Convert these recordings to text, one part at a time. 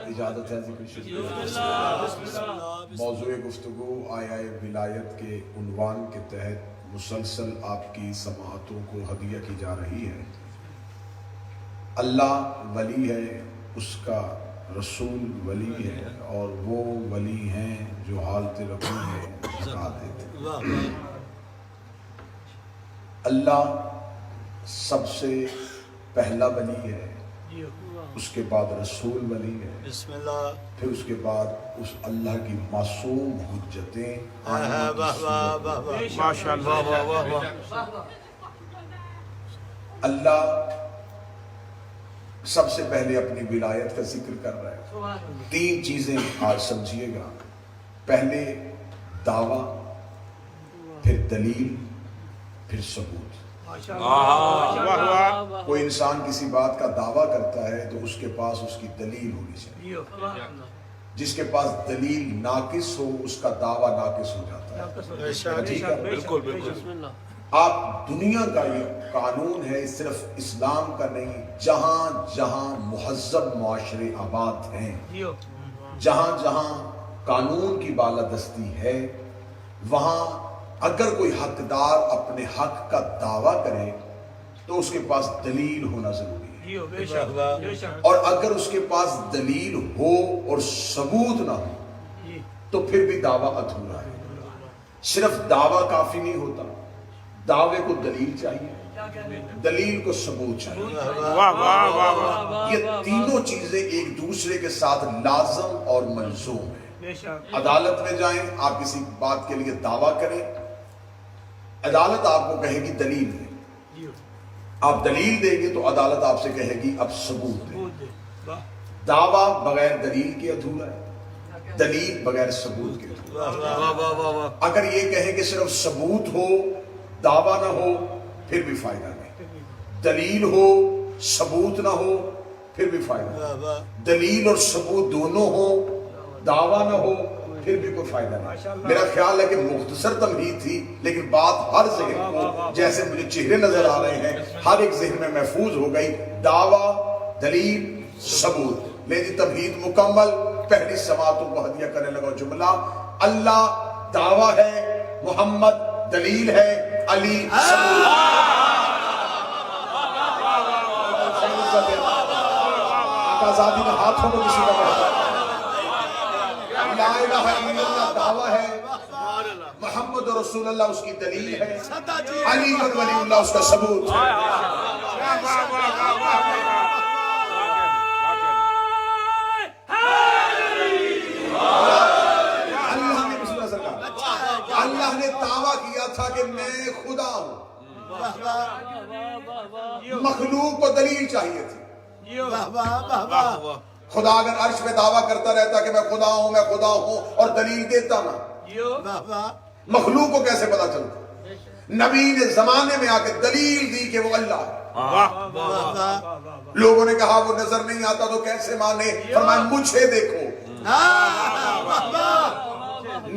اجازت ہے ذکر شریف؟ موضوع گفتگو آیا ولایت کے عنوان کے تحت مسلسل آپ کی سماعتوں کو ہدیہ کی جا رہی ہے۔ اللہ ولی ہے، اس کا رسول ولی ہے، اور وہ ولی ہیں جو حالت رقم ہے زکوٰۃ دیتے ہیں۔ اللہ سب سے پہلا ولی ہے، اس کے بعد رسول ولی ہے، بسم اللہ، پھر اس کے بعد اس اللہ کی معصوم حجتیں اللہ سب سے پہلے اپنی ولایت کا ذکر کر رہا ہے۔ تین چیزیں آج سمجھیے گا، پہلے دعویٰ، پھر دلیل، پھر ثبوت۔ کوئی انسان کسی بات کا دعویٰ کرتا ہے تو اس کے پاس اس کی دلیل ہونی چاہیے۔ جس کے پاس دلیل ناقص ہو اس کا دعویٰ ناقص ہو جاتا ہے۔ ٹھیک ہے، بالکل بالکل۔ آپ دنیا کا یہ قانون ہے، صرف اسلام کا نہیں، جہاں جہاں مہذب معاشرے آباد ہیں، جہاں جہاں قانون کی بالادستی ہے، وہاں اگر کوئی حقدار اپنے حق کا دعویٰ کرے تو اس کے پاس دلیل ہونا ضروری ہے، اور اگر اس کے پاس دلیل ہو اور ثبوت نہ ہو تو پھر بھی دعویٰ ادھورا ہے۔ صرف دعویٰ کافی نہیں ہوتا، دعوے کو دلیل چاہیے، دلیل کو ثبوت چاہیے۔ یہ تینوں چیزیں ایک دوسرے کے ساتھ لازم اور ملزوم ہیں۔ عدالت میں جائیں، آپ کسی بات کے لیے دعویٰ کریں، عدالت آپ کو کہے گی دلیل دیں، آپ دلیل دیں گے تو عدالت آپ سے کہے گی اب ثبوت دیں۔ دعویٰ بغیر دلیل کے ادھورا ہے، دلیل بغیر ثبوت کے ادھورا ہے۔ اگر یہ کہیں کہ صرف ثبوت ہو دعویٰ نہ ہو پھر بھی فائدہ نہیں، دلیل ہو ثبوت نہ ہو پھر بھی فائدہ نہیں، دلیل اور ثبوت دونوں ہو دعویٰ نہ ہو پھر بھی کوئی فائدہ نہیں۔ میرا خیال ہے کہ مختصر تمہید تھی، لیکن بات ہر ذہن کو، جیسے مجھے چہرے نظر آ رہے ہیں، ہر ایک ذہن میں محفوظ ہو گئی۔ دعویٰ، دلیل، ثبوت۔ لے جی تمہید مکمل۔ پہلی سماعتوں کو ہدیہ کرنے لگا جملہ، اللہ دعویٰ ہے، محمد دلیل ہے، علی ثبوت۔ آزادی نے ہاتھوں کو کسی کا بڑھا، لا الہ الا اللہ دعویٰ ہے، محمد رسول اللہ اس کی دلیل ہے، علی ولی اللہ اس کا ثبوت۔ اللہ نے بسم اللہ سرکار، اللہ نے دعویٰ کیا تھا کہ میں خدا ہوں، مخلوق کو دلیل چاہیے تھی۔ خدا اگر عرش پہ دعویٰ کرتا رہتا کہ میں خدا ہوں میں خدا ہوں اور دلیل دیتا نا، مخلوق کو کیسے پتا چلتا؟ نبی نے زمانے میں آ کے دلیل دی کہ وہ اللہ ہے۔ لوگوں نے کہا وہ نظر نہیں آتا تو کیسے مانے؟ فرمایا مجھے دیکھو،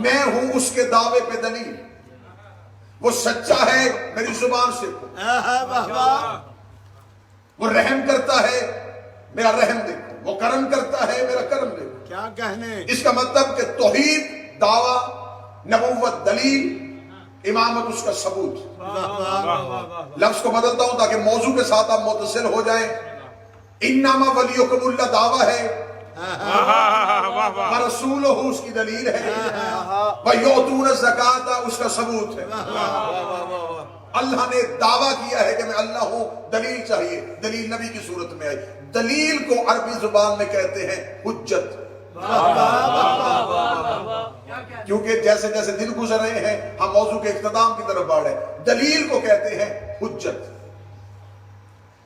میں ہوں اس کے دعوے پہ دلیل، وہ سچا ہے میری زبان سے، وہ رحم کرتا ہے میرا رحم دیکھو، وہ کرم کرتا ہے میرا کرم دیکھو۔ کیا کہنے؟ اس کا مطلب کہ توحید دعویٰ، نبوت دلیل، امامت اس کا ثبوت۔ لفظ کو بدلتا ہوں تاکہ موضوع کے ساتھ آپ متصل ہو جائیں۔ انما ولیکم اللہ دعویٰ ہے، ورسولہ اس کی دلیل ہے، ویؤتون الزکاۃ اس کا ثبوت ہے۔ اللہ نے دعویٰ کیا ہے کہ میں اللہ ہوں، دلیل چاہیے، دلیل نبی کی صورت میں آئی۔ دلیل کو عربی زبان میں کہتے ہیں حجت، کیونکہ جیسے جیسے دن گزر رہے ہیں ہم موضوع کے اختتام کی طرف بڑھ رہے ہیں۔ دلیل کو کہتے ہیں حجت۔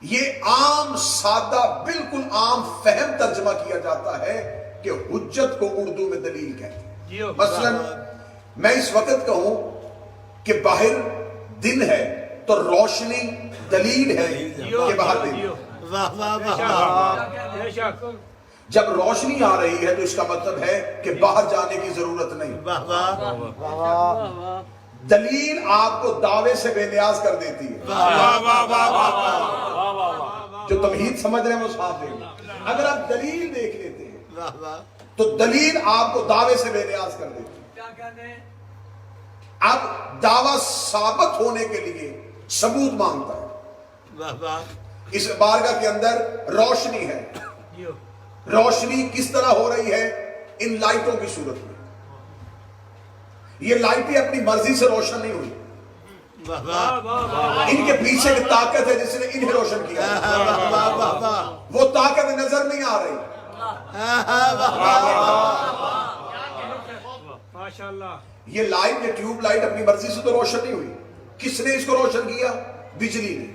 یہ عام سادہ بالکل عام فہم ترجمہ کیا جاتا ہے کہ حجت کو اردو میں دلیل کہتے ہیں۔ مثلا میں اس وقت کہوں کہ باہر دن ہے تو روشنی دلیل ہے کہ باہر دن ہے۔ جب روشنی آ رہی ہے تو اس کا مطلب ہے کہ باہر جانے کی ضرورت نہیں۔ دلیل آپ کو دعوے سے بے نیاز کر دیتی ہے۔ جو تمہید سمجھ رہے ہیں وہ صاف دیکھ، اگر آپ دلیل دیکھ لیتے ہیں تو دلیل آپ کو دعوے سے بے نیاز کر دیتی. اب دعویٰ ثابت ہونے کے لیے ثبوت مانگتا ہے. اس بارگاہ کے اندر روشنی ہے. روشنی کس طرح ہو رہی ہے؟ ان لائٹوں کی صورت میں. یہ لائٹیں اپنی مرضی سے روشن نہیں ہوئی. ان کے پیچھے ایک طاقت ہے جس نے انہیں روشن کیا. وہ طاقت نظر نہیں آ رہی. یہ لائٹ، یہ ٹیوب لائٹ اپنی مرضی سے تو روشن نہیں ہوئی. کس نے اس کو روشن کیا؟ بجلی نے.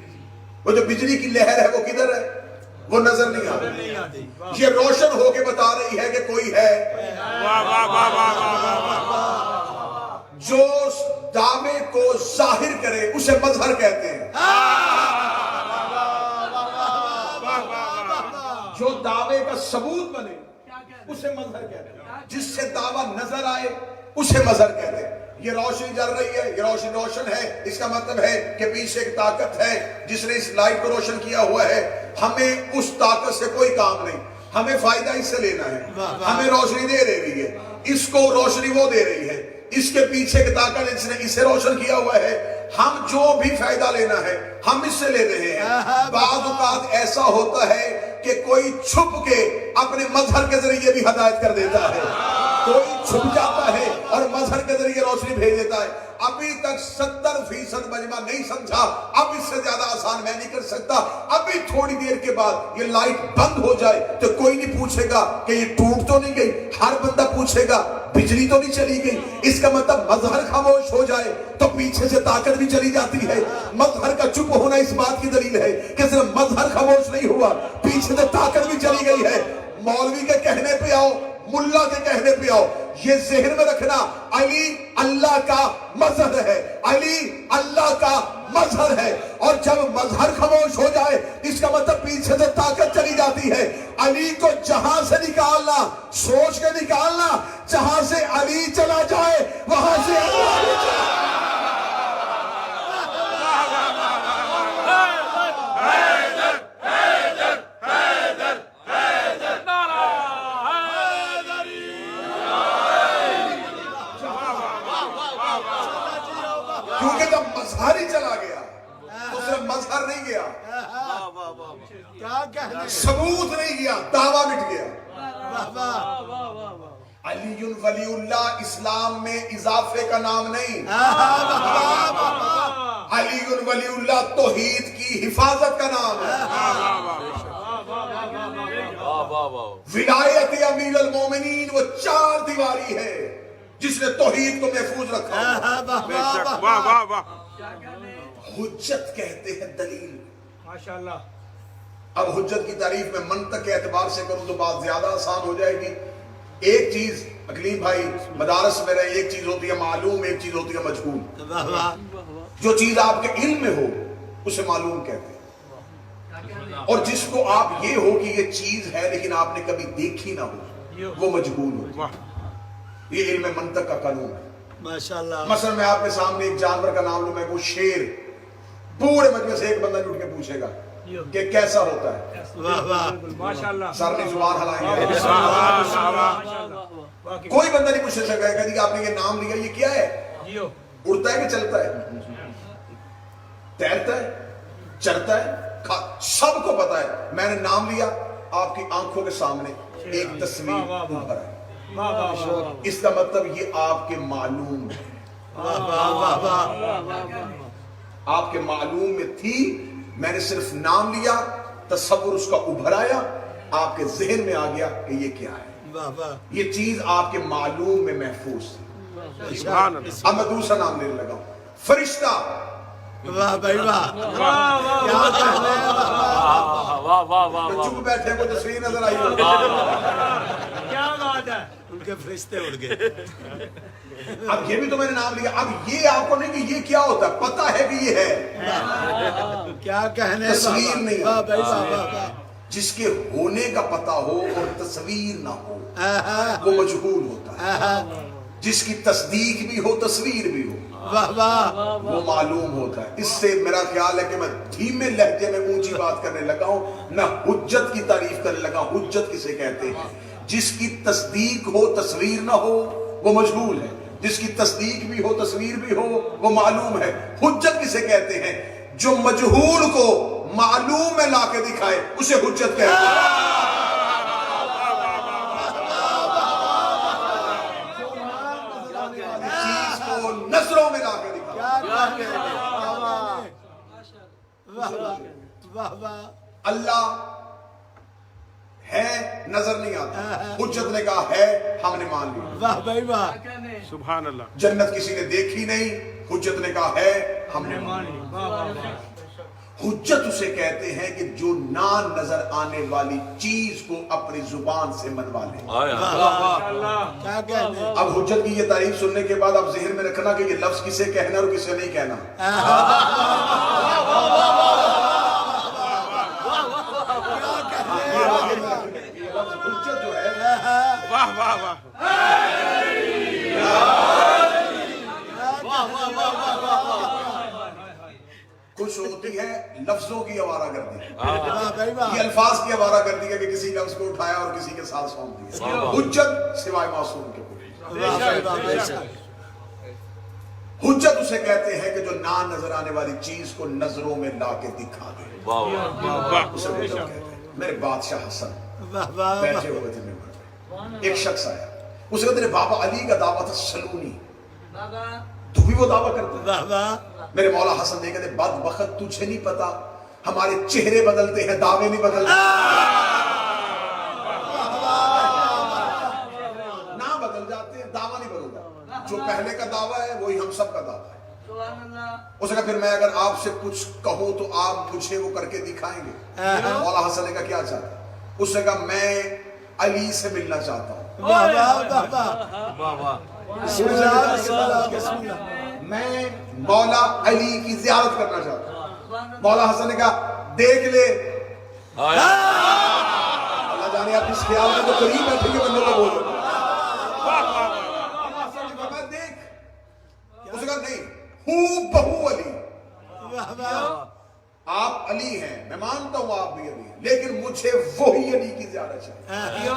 وہ جو بجلی کی لہر ہے وہ کدھر ہے؟ وہ نظر نہیں آ رہی. یہ روشن ہو کے بتا رہی ہے کہ کوئی ہے. جو دعوے کو ظاہر کرے اسے مظہر کہتے ہیں. جو دعوے کا ثبوت بنے اسے مظہر کہتے ہیں. جس سے دعویٰ نظر آئے اسے مظہر کہتے ہیں. یہ روشنی جل رہی ہے، یہ روشنی روشن ہے، اس کا مطلب ہے کہ پیچھے ایک طاقت ہے جس نے اس لائٹ کو روشن کیا ہوا ہے. ہمیں اس طاقت سے کوئی کام نہیں، ہمیں فائدہ اس سے لینا ہے. ہمیں روشنی دے رہی ہے، اس کو روشنی وہ دے رہی ہے. اس کے پیچھے کی طاقت جس نے اسے روشن کیا ہوا ہے. ہم جو بھی فائدہ لینا ہے ہم اس سے لے رہے ہیں. بعض اوقات ایسا ہوتا ہے کہ کوئی چھپ کے اپنے مظہر کے ذریعے بھی ہدایت کر دیتا ہے. کوئی چھپ جاتا ہے اور مظہر کے ذریعے روشنی بھیج دیتا ہے. ابھی تک 70% مجمع نہیں سمجھا. اب اس سے زیادہ آسان میں نہیں کر سکتا. ابھی تھوڑی دیر کے بعد یہ لائٹ بند ہو جائے تو کوئی نہیں پوچھے گا کہ یہ ٹوٹ تو نہیں گئی. ہر بندہ پوچھے گا بجلی تو نہیں چلی گئی. اس کا مطلب مظہر خاموش ہو جائے تو پیچھے سے طاقت بھی چلی جاتی ہے. مظہر کا چپ ہونا اس بات کی دلیل ہے کہ صرف مظہر خاموش نہیں ہوا، پیچھے سے طاقت بھی چلی گئی ہے. مولوی کے کہنے پہ آؤ، ملا کے کہنے پہ آؤ، یہ ذہن میں رکھنا علی اللہ کا مظہر ہے. علی اللہ کا مظہر ہے. اور جب مظہر خاموش ہو جائے اس کا مطلب پیچھے سے طاقت چلی جاتی ہے. علی کو جہاں سے نکالنا، سوچ کے نکالنا، جہاں سے علی چلا جائے وہاں سے اللہ بھی چلا. کیونکہ جب مظہر ہی چلا گیا تو صرف مظہر نہیں گیا، ثبوت نہیں گیا، دعویٰ مٹ گیا. علی ولی اللہ اسلام میں اضافے کا نام نہیں. علی ولی اللہ توحید کی حفاظت کا نام ہے. ولایت امیر المومنین وہ 4 دیواری ہے جس نے توحید کو محفوظ رکھا. حجت کہتے ہیں دلیل. ماشاءاللہ. اب حجت کی تعریف میں منطق کے اعتبار سے کروں تو بات زیادہ آسان ہو جائے گی. ایک چیز اقلیم بھائی مدارس میں رہے، ایک چیز ہوتی ہے معلوم، ایک چیز ہوتی ہے مجہول. جو چیز آپ کے علم میں ہو اسے معلوم کہتے ہیں، اور جس کو آپ یہ ہو کہ یہ چیز ہے لیکن آپ نے کبھی دیکھی نہ ہو وہ مجہول ہو. یہ علم منطق کا قانون ہے. ماشاءاللہ. مثلا میں آپ کے سامنے ایک جانور کا نام لوں، میں وہ شیر، پورے مجمع سے ایک بندہ اٹھ کے پوچھے گا کہ کیسا ہوتا ہے. سر نے زبان ہلائیں گے. کوئی بندہ نہیں پوچھ سکتا ہے کہ آپ نے یہ نام لیا، یہ کیا ہے؟ اڑتا ہے کہ چلتا ہے؟ تیرتا ہے؟ چڑھتا ہے؟ سب کو پتا ہے. میں نے نام لیا، آپ کی آنکھوں کے سامنے ایک تصویر ابھر آئی. اس کا مطلب یہ آپ کے معلوم ہے. آپ کے معلوم میں تھی، میں نے صرف نام لیا، تصور اس کا ابھر آیا، آپ کے ذہن میں آ گیا کہ یہ کیا ہے. یہ چیز آپ کے معلوم میں محفوظ تھی. اب میں دوسرا نام لینے لگا ہوں، فرشتہ. واہ بھائی واہ، چپ بیٹھے کو تصویر نظر آئی. کیا بات ہے، ان کے فرشتے اڑ گئے. اب یہ بھی تو میں نے نام لیا. اب یہ آپ کو نہیں کہ یہ کیا ہوتا ہے، پتا ہے کہ یہ ہے. کیا کہنے، تصویر نہیں. جس کے ہونے کا پتا ہو اور تصویر نہ ہو وہ مجہول ہوتا ہے. جس کی تصدیق بھی ہو تصویر بھی ہو وہ معلوم ہوتا ہے. اس سے میرا خیال ہے کہ میں دھیمے لہجے میں اونچی بات کرنے لگا ہوں، میں حجت کی تعریف کرنے لگا ہوں. حجت کسے کہتے ہیں؟ جس کی تصدیق ہو تصویر نہ ہو وہ مجہول ہے، جس کی تصدیق بھی ہو تصویر بھی ہو وہ معلوم ہے۔ حجت کسے کہتے ہیں؟ جو مجہول کو معلوم میں لا کے دکھائے اسے حجت کہتے ہیں۔ چیز کو نظروں میں لا کے دکھائے۔ اللہ ہے نظر نہیں آتا، حجت نے کہا ہے ہم نے مان لی۔ واہ بھائی واہ، سبحان اللہ۔ جنت کسی نے دیکھی نہیں، حجت نے کہا ہے ہم نے مان لی۔ حجت اسے کہتے ہیں کہ جو نہ نظر آنے والی چیز کو اپنی زبان سے منوا لے۔ کیا کہتے ہیں؟ اب حجت کی یہ تعریف سننے کے بعد اب ذہن میں رکھنا کہ یہ لفظ کسے کہنا اور کسے نہیں کہنا۔ حجت جو ہے واہ واہ واہ، کچھ ہوتی ہے لفظوں کی آوارہ گردی، واہ بھائی واہ، یہ الفاظ کی آوارہ گردی ہے کہ کسی لفظ کو اٹھایا اور کسی کے ساتھ سونپ دیا۔ حجت سوائے معصوم کے کوئی۔ واہ بھائی واہ، بے شک۔ حجت اسے کہتے ہیں کہ جو نہ نظر آنے والی چیز کو نظروں میں لا کے دکھا دے، اسے حجت کہتے ہیں۔ میرے بادشاہ حسن واہ واہ، بیٹھے ہوئے تھے ممبر پہ، ایک شخص آیا، اسے کہتے ہیں بابا علی کا دعویٰ تھا سلونی، تو بھی وہ دعویٰ کرتا ہے۔ واہ واہ، میرے مولا حسن نے کہتے بدبخت تجھے نہیں پتا ہمارے چہرے بدلتے ہیں دعوے نہیں بدلتے۔ نہ بدل جاتے ہیں دعویٰ نہیں بدلتا، جو پہلے کا دعویٰ ہے وہی ہم سب کا دعویٰ ہے۔ اس نے کہا پھر میں اگر آپ سے کچھ کہوں تو آپ مجھے وہ کر کے دکھائیں گے؟ مولا حسن نے کہا کیا چاہتا ہے؟ اس نے کہا میں علی سے ملنا چاہتا ہوں۔ واہ واہ، واہ واہ، بسم اللہ بسم اللہ بسم اللہ۔ میں مولا علی کی زیارت کرنا چاہتا ہوں۔ مولا حسن نے کہا دیکھ لے، اللہ جانے آپ اس خیال میں تو قریب بیٹھے کے بندے کو بولو۔ مولا حسن نے کہا میں دیکھ، اس نے کہا نہیں، ہوں بہو علی، واہ واہ، آپ علی ہیں، میں مانتا ہوں آپ بھی علی ہیں، لیکن مجھے وہی علی کی زیارت چاہیے۔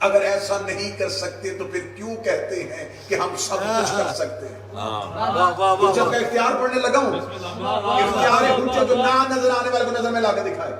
اگر ایسا نہیں کر سکتے تو پھر کیوں کہتے ہیں کہ ہم سب کچھ کر سکتے ہیں؟ حجت کا اختیار پڑھنے لگا ہوں، اختیار حجت جو نہ نظر آنے والے کو نظر میں لا کے دکھائے۔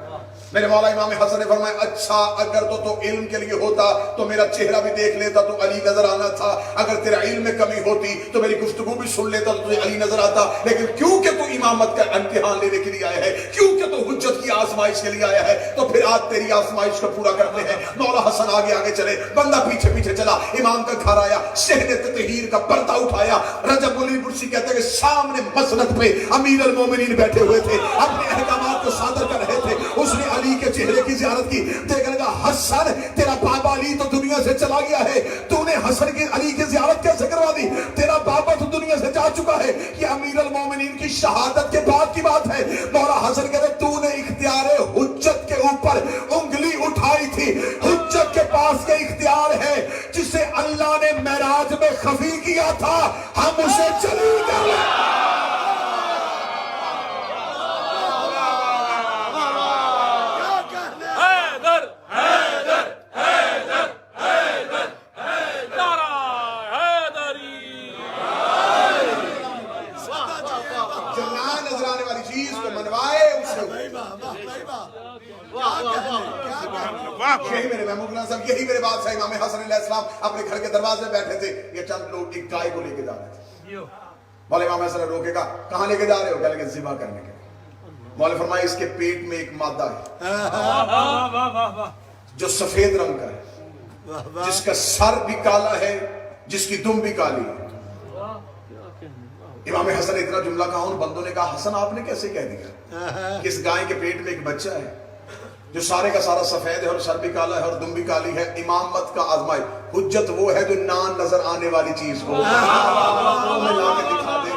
میرے مولا امام حسن نے فرمایا اچھا اگر تو علم کے لیے ہوتا تو میرا چہرہ بھی دیکھ لیتا تو علی نظر آنا تھا، اگر تیرا علم میں کمی ہوتی تو میری گفتگو بھی سن لیتا تو تجھے علی نظر آتا، لیکن کیونکہ تو امامت کا امتحان لینے کے لیے آیا ہے، کیونکہ تو حجت کی آزمائش کے لیے آیا ہے، تو پھر آج تیری آزمائش کو پورا کرتے ہیں۔ مولا حسن آگے آگے چلے، بندہ پیچھے پیچھے چلا، امام کا گھر آیا، صحن تطہیر کا پردہ اٹھایا، رجب مولوی مرسی کہتے ہیں کہ سامنے مسند پہ امیر المومنین بیٹھے ہوئے تھے، اپنے احکامات کو صادر کر رہے تھے۔ اس نے علی کے چہرے کی زیارت کی، دیکھنے کا حسن تیرا بابا علی تو دنیا سے چلا گیا ہے، تو نے حسن کی علی کی زیارت کیسے کروا دی؟ تیرا بابا تو دنیا سے جا چکا ہے، یہ امیر المومنین کی شہادت کے بعد کی بات ہے۔ مولا حسن کہتے تو نے اختیار حجت کے اوپر انگلی اٹھائی تھی، حجت کے پاس کے اختیار ہے جسے اللہ نے معراج میں خفی کیا تھا، ہم اسے جلیل کر لیں۔ یہی میرے محمود اللہ صاحب، یہی میرے بادشاہ امام حسن علیہ السلام اپنے گھر کے دروازے بیٹھے تھے، یہ چند لوگ ایک گائے کو لے کے جا رہے تھے۔ مولا امام حسن نے روکے گا کہاں لے کے جا رہے ہو؟ کہنے لگے ذبح کرنے کے۔ مولا فرمایا اس کے پیٹ میں ایک مادہ ہے جو سفید رنگ کا ہے، جس کا سر بھی کالا ہے، جس کی دم بھی کالی ہے۔ امام حسن نے اتنا جملہ کہا، ان بندوں نے کہا حسن آپ نے کیسے کہہ دیا کہ اس گائے کے پیٹ میں ایک بچہ ہے جو سارے کا سارا سفید ہے اور سر بھی کالا ہے اور دم بھی کالی ہے؟ امامت کا آزمائش، حجت وہ ہے جو نہ نظر آنے والی چیز کو میں لا کے دکھا دے۔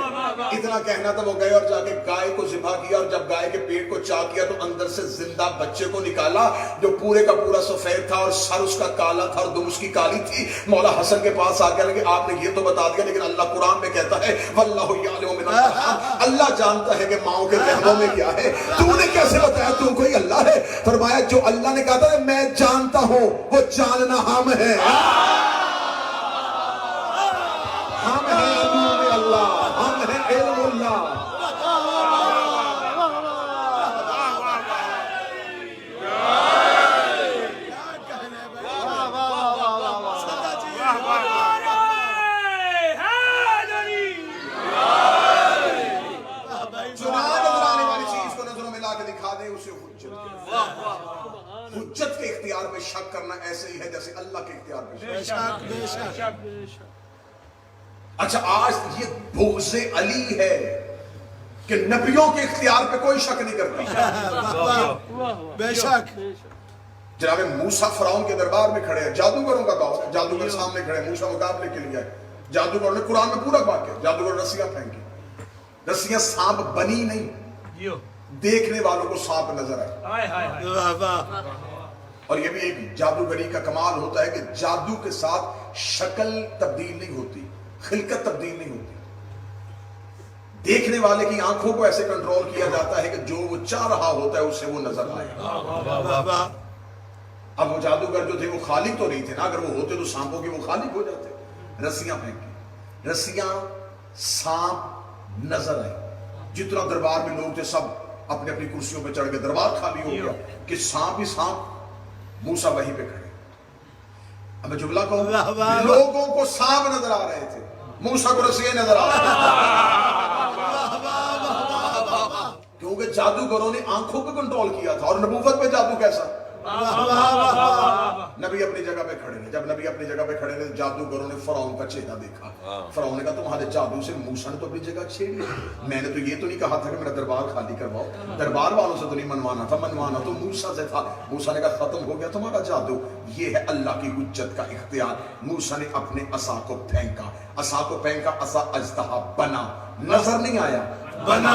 اتنا کہنا تھا، وہ گئے اور جا کے گائے کو ذبح کیا، اور جب گائے کے پیٹ کو چاک کیا تو اندر سے زندہ بچے کو نکالا جو پورے کا پورا سفید تھا اور سر اس کا کالا تھا اور دم اس کی کالی تھی۔ مولا حسن کے پاس آ گیا کہ آپ نے یہ تو بتا دیا، لیکن اللہ قرآن میں کہتا ہے واللہ یعلم من الارحام، اللہ جانتا ہے کہ ماؤں کے رحموں میں کیا ہے، تو نے کیسے بتایا تو کوئی اللہ ہے؟ فرمایا جو اللہ نے کہا تھا میں جانتا ہوں وہ جاننا ہم ہے، ہم ہیں علوم اللہ، ہم ہیں علم اللہ۔ حجت کے اختیار میں شک کرنا ایسے ہی ہے جیسے اللہ کے اختیار میں شک۔ اچھا آج یہ بغض علی ہے کہ نبیوں کے اختیار پہ کوئی شک نہیں کرتا۔ بے شک جناب موسیٰ فرعون کے دربار میں کھڑے ہیں، جادوگروں کا دور ہے، جادوگر سامنے کھڑے ہیں، موسیٰ مقابلے کے لیے آئے، جادوگروں نے قرآن میں پورا واقعہ، جادوگر رسیاں پھینکی، رسیاں سانپ بنی نہیں، دیکھنے والوں کو سانپ نظر آئے۔ اور یہ بھی ایک جادوگری کا کمال ہوتا ہے کہ جادو کے ساتھ شکل تبدیل نہیں ہوتی، خلقت تبدیل نہیں ہوتی، دیکھنے والے کی آنکھوں کو ایسے کنٹرول کیا جاتا ہے کہ جو وہ چاہ رہا ہوتا ہے اسے وہ نظر آئے۔ اب وہ جادوگر جو تھے وہ خالق تو نہیں تھے نا، اگر وہ ہوتے تو سانپوں کے وہ خالق ہو جاتے۔ رسیاں پھینکی، رسیاں سانپ نظر آئے، جتنا دربار میں لوگ تھے سب اپنے اپنی کرسیوں پہ چڑھ کے دربار خالی ہو گیا کہ سانپ ہی سانپ، موسیٰ وہیں پہ کھڑے۔ اب میں جملہ کہوں، لوگوں کو سانپ نظر آ رہے تھے، موسیٰ کو رسیاں نظر آ رہے تھے، کیونکہ جادوگروں نے آنکھوں پہ کنٹرول کیا تھا۔ اور نبوت پہ جادو کیسا؟ نبی اپنی جگہ پہ کھڑے ہیں، جب نبی اپنی جگہ پہ کھڑے ہیں جادوگروں نے فرعون کا چہرہ دیکھا، فرعون نے کہا تمہارے جادو سے موسیٰ نے تو اپنی جگہ چھیڑی، میں نے تو یہ تو نہیں کہا تھا کہ میرا دربار خالی کرواؤ، دربار والوں سے تو نہیں منوانا تھا، منوانا تو موسیٰ سے تھا۔ موسیٰ نے کہا ختم ہو گیا تمہارا جادو، یہ ہے اللہ کی حجت کا اختیار۔ موسیٰ نے اپنے عصا کو پھینکا، عصا کو پھینکا، عصا اژدہا بنا، نظر نہیں آیا، بنا،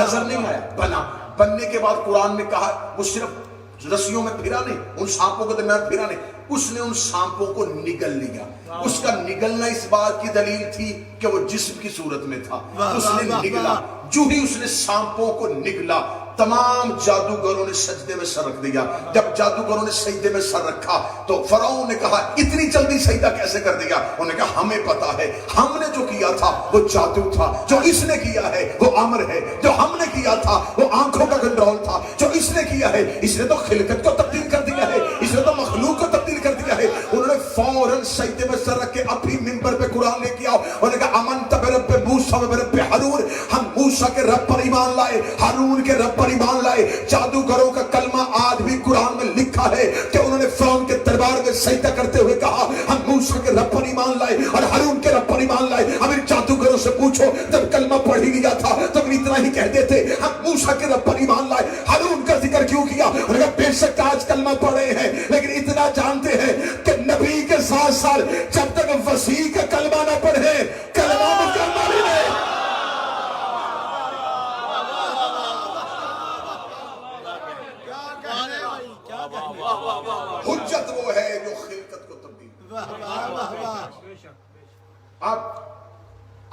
نظر نہیں آیا، بنا۔ بننے کے بعد قرآن نے کہا وہ صرف رسیوں میں پھرا نہیں، ان سانپوں کے درمیان پھرا نہیں، اس نے ان سانپوں کو نگل لیا۔ اس کا نگلنا اس بات کی دلیل تھی کہ وہ جسم کی صورت میں تھا، اس نے نگلا۔ جو ہی اس نے سانپوں کو نگلا تمام جادوگروں نے سجدے میں سر رکھ دیا۔ جب جادوگروں نے سجدے میں سر رکھا تو فرعون نے کہا اتنی جلدی سجدہ کیسے کر دیا؟ انہوں نے کہا ہمیں پتا ہے، ہم نے جو کیا تھا وہ جادو تھا، جو اس نے کیا ہے وہ امر ہے، جو ہم نے کیا تھا وہ آنکھوں کا کنٹرول تھا، جو اس نے کیا ہے اس نے تو خلقت کو تبدیل کر دیا ہے، اس نے تو مخلوق کو تبدیل کر دیا ہے۔ انہوں نے فوراً سجدے میں سر رکھ کے اپنی منبر پہ قرآن لے کے آؤ، انہوں نے کہا آمنت برب موسیٰ و برب ہارون، ہم موسیٰ کے رب پر ایمان لائے، ہارون کے رب پر ایمان لائے۔ جادوگروں کا کلمہ آج بھی قرآن میں لکھا ہے کہ انہوں نے فرعون کے دربار میں سجدہ کرتے ہوئے کہا ہم موسیٰ کے رب پر ایمان لائے اور ہارون کے رب پر ایمان لائے۔ اب ان جادوگروں سے پوچھو جب کلمہ پڑھ ہی لیا تھا تو اتنا ہی کہتے تھے ہم موسیٰ کے رب پر ایمان لائے، ہارون کا ذکر کیوں کیا؟ انہوں نے کہا بے شک آج کلمہ پڑھے ہیں لیکن اتنا جانتے ہیں کہ نبی کے ساتھ ساتھ جب تک وسیع کا کلمہ نہ پڑھے کلمہ مکمل ہی نہیں۔ حجت وہ ہے جو خلقت کو تبدیل۔ اب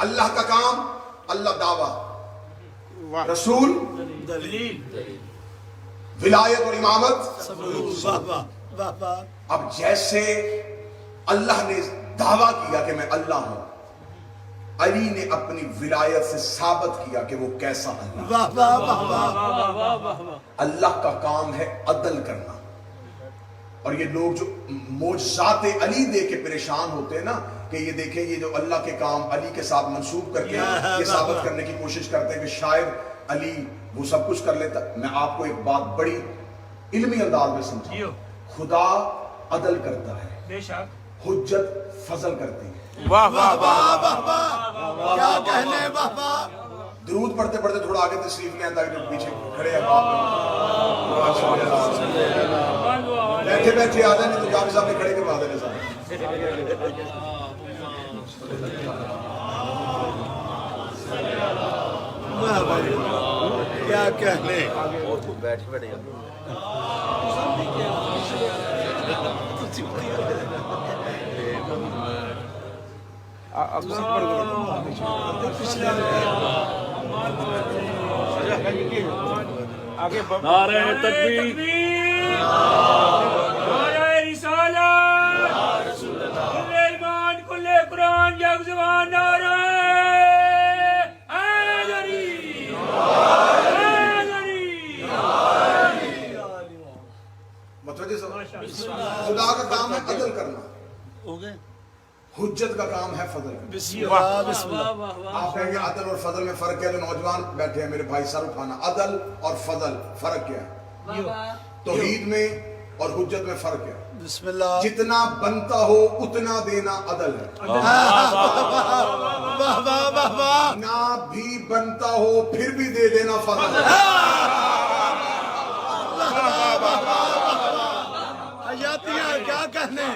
اللہ کا کام، اللہ دعویٰ، رسول دلیل، ولایت اور امامت ثبوت۔ اب جیسے اللہ نے دعویٰ کیا کہ میں اللہ ہوں، علی نے اپنی ولایت سے ثابت کیا کہ وہ کیسا اللہ کا کام ہے عدل کرنا۔ اور یہ لوگ جو معجزات علی دے کے پریشان ہوتے ہیں نا کہ یہ دیکھیں یہ جو اللہ کے کام علی کے ساتھ منسوب کر کے یہ ثابت کرنے کی کوشش کرتے ہیں کہ شاید علی وہ سب کچھ کر لیتا۔ میں آپ کو ایک بات بڑی علمی انداز میں سمجھاؤں، خدا عدل کرتا ہے، حجت فضل کرتی ہے۔ واہ واہ واہ واہ، کیا کہنے، واہ واہ۔ درود پڑھتے پڑھتے تھوڑا آگے تشریف لیں تاکہ جو پیچھے کھڑے ہیں بیٹھے بیٹھے آ جائیں، نہیں تو جاوید صاحب نے کھڑے کروا دینے صاحب۔ کیا کہنے نعرہ تکبیر نعرہ رسالت کل ایمان کل قرآن یک زبان نعرہ حیدری حیدری متوجہ سمجھ خدا کا کام ہے عدل کرنا ہو گئے حجت کا کام ہے فضل کرنا بسم اللہ بسم اللہ آپ کہیں گے عدل اور فضل میں فرق کیا ہے؟ جو نوجوان بیٹھے ہیں میرے بھائی سر اٹھانا عدل اور فضل فرق کیا ہے توحید میں اور حجت میں فرق کیا ہے بسم اللہ جتنا بنتا ہو اتنا دینا عدل ہے واہ واہ واہ واہ نہ بھی بنتا ہو پھر بھی دے دینا فضل ہے حیاتیاں کیا کہنے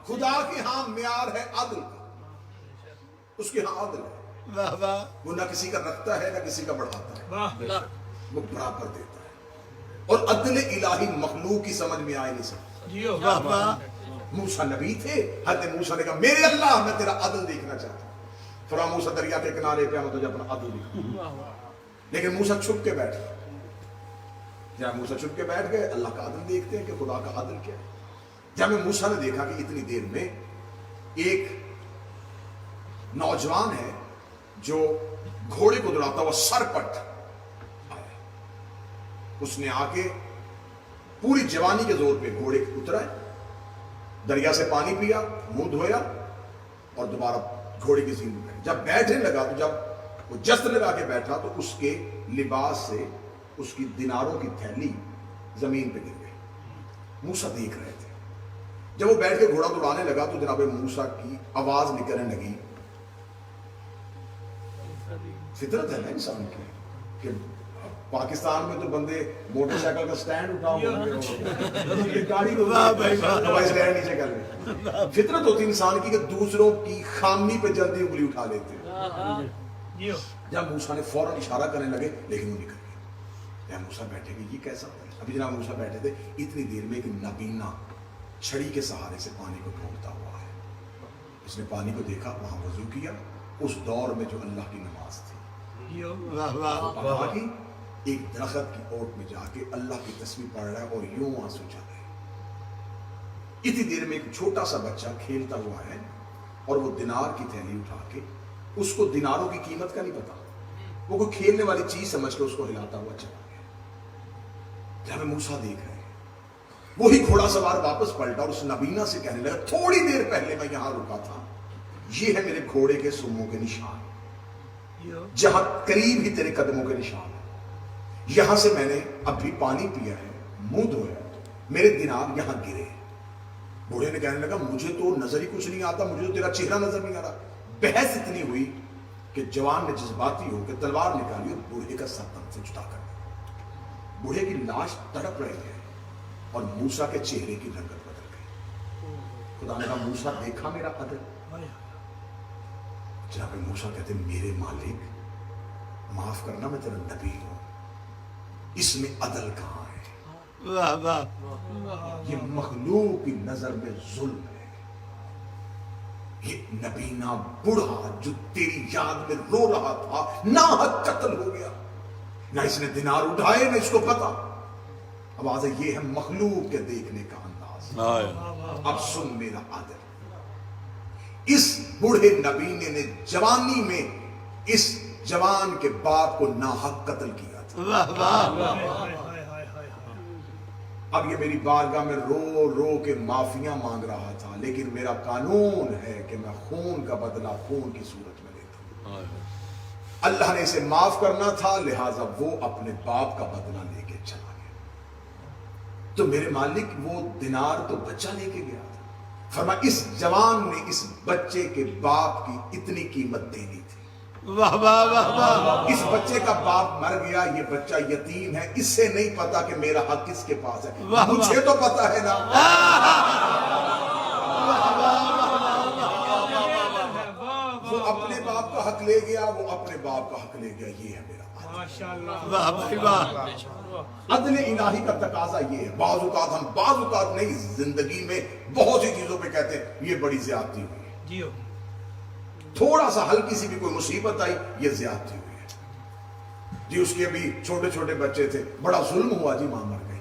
خدا کے ہاں معیار ہے عدل کا اس کے ہاں عدل ہے واہ واہ وہ نہ کسی کا رکھتا ہے نہ کسی کا بڑھاتا ہے وہ برابر دیتا ہے اور عدل الہی مخلوق کی سمجھ میں آئے نہیں سکتا واہ واہ موسیٰ نبی تھے حضرت موسیٰ نے کہا میرے اللہ میں تیرا عدل دیکھنا چاہتا ہوں فرعون موسیٰ دریا کے کنارے پہ مجھے اپنا عدل دیکھنا لیکن موسیٰ چھپ کے بیٹھ گئے جب موسیٰ چھپ کے بیٹھ گئے اللہ کا عدل دیکھتے ہیں کہ خدا کا عدل کیا ہے جب موسیٰ نے دیکھا کہ اتنی دیر میں ایک نوجوان ہے جو گھوڑے کو دوڑاتا ہوا سرپٹ آیا اس نے آ کے پوری جوانی کے زور پہ گھوڑے اترا دریا سے پانی پیا منہ دھویا اور دوبارہ گھوڑے کی زین پہ جب بیٹھنے لگا تو جب وہ جست لگا کے بیٹھا تو اس کے لباس سے اس کی دیناروں کی تھیلی زمین پہ گر گئی موسیٰ دیکھ رہے تھے جب وہ بیٹھ کے گھوڑا دوڑانے لگا تو جناب موسیٰ کی آواز نکلنے لگی فطرت ہے نا انسان کی کہ پاکستان میں تو بندے موٹر سائیکل کا سٹینڈ اٹھاؤ گاڑی کو سٹینڈ نیچے کر لیں فطرت ہوتی انسان کی کہ دوسروں کی خامی پہ جلدی انگلی اٹھا لیتے ہیں جب موسیٰ نے فوراً اشارہ کرنے لگے لیکن وہ نکل گئے جب موسیٰ بیٹھے گے یہ کیسا ہوتا ہے ابھی جناب موسیٰ بیٹھے تھے اتنی دیر میں ایک نبینا چھڑی کے سہارے سے پانی کو ڈھونڈتا ہوا ہے اس نے پانی کو دیکھا وہاں وضو کیا اس دور میں جو اللہ کی نماز تھی واہ واہ کی ایک درخت کی اوٹ میں جا کے اللہ کی تسبیح پڑھ رہا ہے اور یوں آنسو چل رہے اتنی دیر میں ایک چھوٹا سا بچہ کھیلتا ہوا ہے اور وہ دینار کی تھیلی اٹھا کے اس کو دیناروں کی قیمت کا نہیں پتا وہ کوئی کھیلنے والی چیز سمجھ کے اس کو ہلاتا ہوا چلا گیا جب موسیٰ دیکھ رہے ہیں وہی گھوڑا سوار واپس پلٹا اور اس نبینا سے کہنے لگا تھوڑی دیر پہلے میں یہاں رکا تھا یہ ہے میرے گھوڑے کے سموں کے نشان جہاں قریب ہی تیرے قدموں کے نشان ہے یہاں سے میں نے اب بھی پانی پیا ہے منہ دھویا میرے دینار یہاں گرے بوڑھے نے کہنے لگا مجھے تو نظر ہی کچھ نہیں آتا مجھے تو تیرا چہرہ نظر نہیں آ رہا بحث اتنی ہوئی کہ جوان نے جذباتی ہو کہ تلوار نکالی اور بوڑھے کا سر تن سے جدا کر دیا بوڑھے کی لاش تڑپ رہی ہے اور موسیٰ کے چہرے کی رنگت بدل گئی خدا نے کہا موسیٰ دیکھا میرا عدل جناب موسیٰ کہتے میرے مالک معاف کرنا میں تیرا نبی ہوں اس میں عدل کہاں ہے واہ واہ یہ مخلوق کی نظر میں ظلم ہے یہ نبینا بڑھا جو تیری یاد میں رو رہا تھا ناحق قتل ہو گیا نہ اس نے دینار اٹھائے نہ اس کو پتا اب آج یہ ہے مخلوق کے دیکھنے کا انداز اب سن میرا عدل اس بوڑھے نبینے نے جوانی میں اس جوان کے باپ کو ناحق قتل کیا تھا واہ واہ اب یہ میری بارگاہ میں رو رو کے معافیاں مانگ رہا تھا لیکن میرا قانون ہے کہ میں خون کا بدلہ خون کی صورت میں لیتا ہوں اللہ نے اسے معاف کرنا تھا لہٰذا وہ اپنے باپ کا بدلہ لے کے چلا گیا تو میرے مالک وہ دینار تو بچہ لے کے گیا تھا فرما اس جوان نے اس بچے کے باپ کی اتنی قیمت دینی تھی واہ واہ واہ واہ اس بچے کا باپ مر گیا یہ بچہ یتیم ہے اس سے نہیں پتا کہ میرا حق کس کے پاس ہے مجھے تو پتا ہے نا وہ اپنے باپ کا کا حق لے گیا وہ اپنے باپ کا حق لے گیا، یہ ہے میرا عدل۔ ماشاءاللہ، واہ بھائی واہ، عدل الہی کا تقاضا یہ ہے۔ بعض اوقات نہیں، زندگی میں بہت سی چیزوں پہ کہتے ہیں یہ بڑی زیادتی ہوئی ہے، جیو تھوڑا سا ہلکی سی بھی کوئی مصیبت آئی یہ زیادتی ہوئی ہے جی۔ اس کے ابھی چھوٹے چھوٹے بچے تھے، بڑا ظلم ہوا جی، ماں مر گئی۔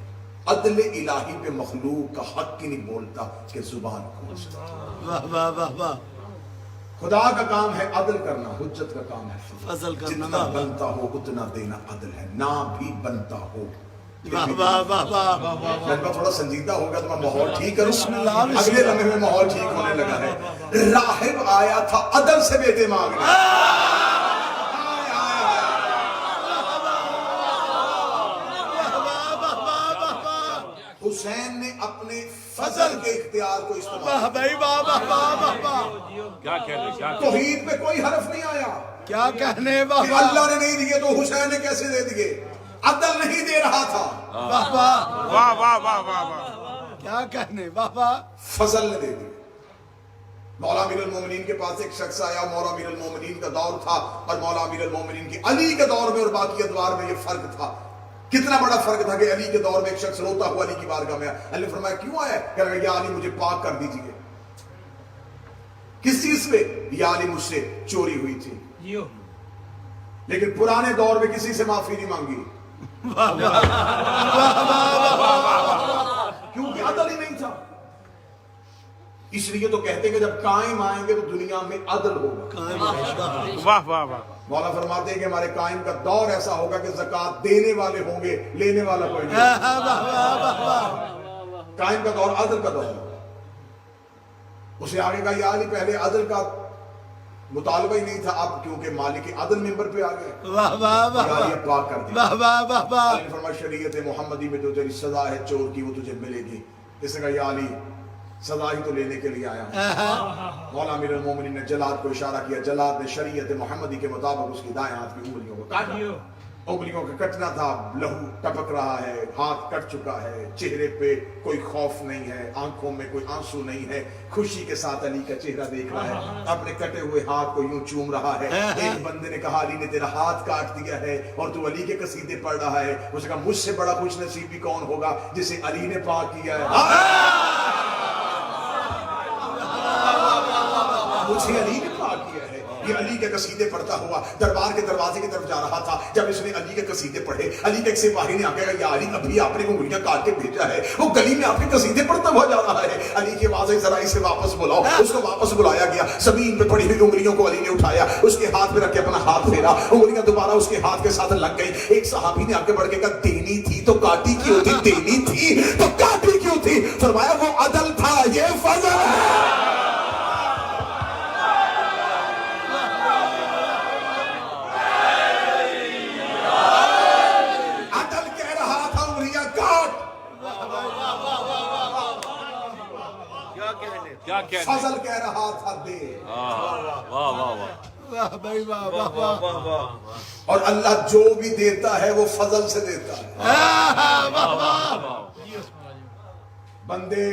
عدل الہی پہ مخلوق کا حق ہی نہیں بولتا کہ زبان کھول سکتا۔ واہ واہ واہ واہ، خدا کا کام ہے عدل کرنا، حجت کا کام ہے فضل کرنا۔ جتنا بنتا ہو اتنا دینا عدل ہے، نہ بھی بنتا ہو۔ واہ واہ واہ واہ، جب میں تھوڑا سنجیدہ ہو گیا تو میں ماحول ٹھیک کروں۔ بسم اللہ، بسم اگلے لمحے میں ماحول ٹھیک ہونے لگا ہے۔ راہب آیا تھا عدل سے بیٹے مانگنے، حسین نے اپنے فضل کے اختیار کو استعمال واہ بھائی واہ واہ واہ واہ واہ، کیا کہنے، کیا توحید پہ کوئی حرف نہیں آیا کیا کہنے، واہ کہ واہ اللہ نے نہیں دیے تو حسین نے کیسے دے دیے؟ عدل نہیں دے رہا تھا، واہ واہ، واہ واہ واہ واہ واہ، کیا کہنے، واہ واہ، فضل نے دے دی۔ مولا امیر المومنین کے پاس ایک شخص آیا، مولا امیر المومنین کا دور تھا اور مولا امیر المومنین کی علی کے دور میں اور باقی ادوار میں یہ فرق تھا۔ کتنا بڑا فرق تھا کہ علی کے دور میں ایک شخص روتا ہوا علی کی بارگاہ میں آیا، علی نے فرمایا کیوں آیا؟ کہہ رہا یا علی مجھے پاک کر دیجئے۔ کس چیز پہ؟ یا علی مجھ سے چوری ہوئی تھی، جیو لیکن پرانے دور میں کسی سے معافی نہیں مانگی کیونکہ عدل ہی نہیں تھا۔ اس لیے تو کہتے ہیں کہ جب قائم آئیں گے تو دنیا میں عدل ہوگا۔ واہ واہ واہ، مولا فرماتے ہیں کہ ہمارے قائم کا دور ایسا ہوگا کہ زکوٰۃ دینے والے ہوں گے، لینے والا کوئی نہیں۔ قائم کا دور عدل کا دور ہے۔ اسے آگے کا یا علی پہلے عدل کا مطالبہ ہی نہیں تھا، اب کیونکہ مالک عدل ممبر پہ آ گئے، واہ واہ واہ یا علی اب پاک کر دیا۔ واہ واہ واہ واہ، علی نے فرمایا شریعت محمدی میں جو تیری سزا ہے چور کی وہ تجھے ملے گی۔ اس نے کہا یا علی سزا ہی تو لینے کے لیے آیا ہوں۔ مولا امیر المومنین نے جلاد کو اشارہ کیا، جلاد نے شریعت محمدی کے مطابق اس کی دائیں ہاتھ کی انگلیوں کو کاٹا۔ انگلیوں کا کٹنا تھا، لہو ٹپک رہا ہے، ہاتھ کٹ چکا ہے، چہرے پہ کوئی خوف نہیں ہے، آنکھوں میں کوئی آنسو نہیں ہے، خوشی کے ساتھ علی کا چہرہ دیکھ رہا ہے، اپنے کٹے ہوئے ہاتھ کو یوں چوم رہا ہے۔ ایک بندے نے کہا علی نے تیرا ہاتھ کاٹ دیا ہے اور تو علی کے قصیدے پڑھ رہا ہے۔ اس نے کہا مجھ سے بڑا خوش نصیبی کون ہوگا جسے علی نے پاک کیا ہے؟ مجھے علی نے پاک کیا ہے۔ یہ علی کے قصیدے پڑھتا ہوا دربار کے دروازے کی طرف جا رہا تھا، جب اس نے علی کے قصیدے پڑھے، علی کے ایک سپاہی نے آ کے کہا یا علی ابھی آپ نے انگلیاں کاٹ کے بھیجا ہے، وہ گلی میں آپ کے قصیدے پڑھتا ہوا جا رہا ہے۔ علی کی آواز ذرا اسے واپس بلاؤ۔ اس کو واپس بلایا گیا، زمین پہ پڑی ہوئی انگلیوں کو علی نے اٹھایا، اس کے ہاتھ میں رکھ کے اپنا ہاتھ پھیرا، انگلیاں دوبارہ اس کے ہاتھ کے ساتھ لگ گئی۔ ایک صحابی نے آگے بڑھ کے کہا دینی تھی تو کاٹی کیوں تھی؟ دینی تھی تو کاٹی کیوں تھی؟ فرمایا وہ عدل تھا، یہ فضل ہے۔ کیا کہنے، فضل کہہ رہا تھا دے، واہ واہ واہ، واہ بھائی واہ واہ واہ، اور اللہ جو بھی دیتا ہے وہ فضل سے دیتا ہے۔ بندے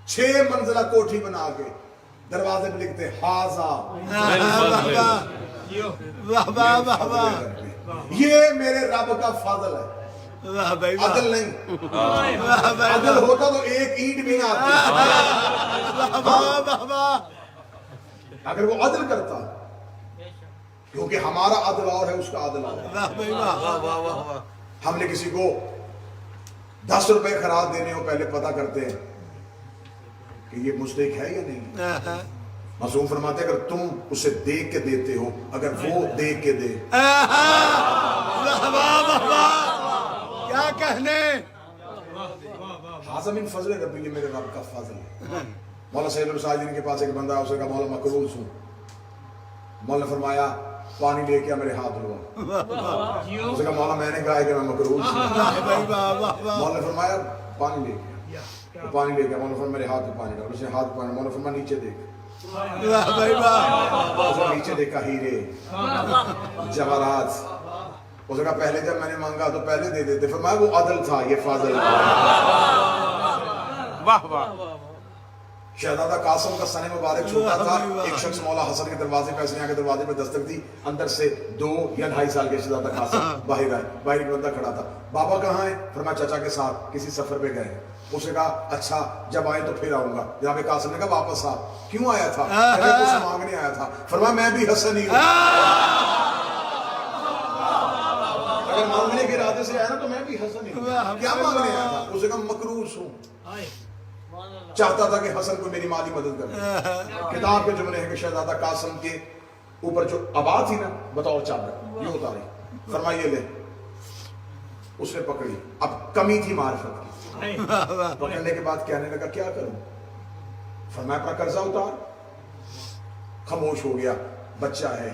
6 منزلہ کوٹھی بنا کے دروازے پہ لکھتے ہاذا، واہ واہ واہ واہ، یہ میرے رب کا فضل ہے، واہ بھائی واہ، عدل نہیں۔ واہ بھائی عدل ہوتا تو ایک اینٹ بھی نہ آتی، واہ واہ واہ، اگر وہ عدل کرتا، کیونکہ ہمارا عدل اور ہے، اس کا عدل اور ہے۔ واہ بھائی واہ، ہم نے کسی کو 10 روپے خراج دینے ہو پہلے پتہ کرتے ہیں کہ یہ مستحق ہے یا نہیں۔ معصوم فرماتے ہیں اگر تم اسے دیکھ کے دیتے ہو، اگر وہ دیکھ کے دے، واہ واہ واہ، کیا کہنے، حاضر من فضل ربی، یہ میرے رب کا فضل ہے۔ مولا سید الساجدین کے پاس ایک بندہ ہے، اسے کہا مولا مقروض ہوں، مولا نے فرمایا پانی لے کے میرے ہاتھ دھوا، اسے کہا مولا میں نے کہا ہے کہ میں مقروض ہوں، مولا نے فرمایا پانی لے کے، پانی لے کے مولا نے فرمایا میرے ہاتھ میں پانی ڈال، اسے ہاتھ پانی، مولا نے فرمایا نیچے دیکھ، واہ بھائی واہ، اسے نیچے دیکھا ہیرے جواہرات، اسے کہا پہلے جب میں نے مانگا تو پہلے دے دیتے، فرمایا وہ عدل تھا، یہ فضل ہے۔ واہ واہ، شہزادہ قاسم کا سن مبارک چھوٹا تھا. ایک شخص مولا حسن کے دروازے پہ ایسے کے دروازے پہ دستک دی. اندر سے 2 یا 2.5 سال کے شہزادہ قاسم باہر آئے. باہر ایک بندہ کھڑا تھا. بابا کہاں ہے؟ فرمایا چچا کے ساتھ کسی سفر پہ گئے. اس نے کہا اچھا جب آئے تو پھر آؤں گا. جناب قاسم نے کہا واپس آ. کیوں آیا تھا؟ کچھ مانگنے آیا تھا. فرمایا میں بھی حسن ہی ہوں. اگر مانگنے کے ارادے سے آیا نا تو میں بھی حسن ہی ہوں. کیا مانگنے آیا تھا؟ اس نے کہا مقروض ہوں. چاہتا تھا کہ حسن کو میری مالی مدد کرے. کتاب کے جملے ہیں کہ شہزادہ قاسم کے اوپر جو آبا تھی نا بطور چادر یہ اتاری. فرمایا یہ لے. اس نے پکڑی. اب کمی تھی معرفت کی. پکڑنے کے بعد کہنے لگا کیا کروں؟ فرمایا اپنا قرضہ اتار. خاموش ہو گیا. بچہ ہے.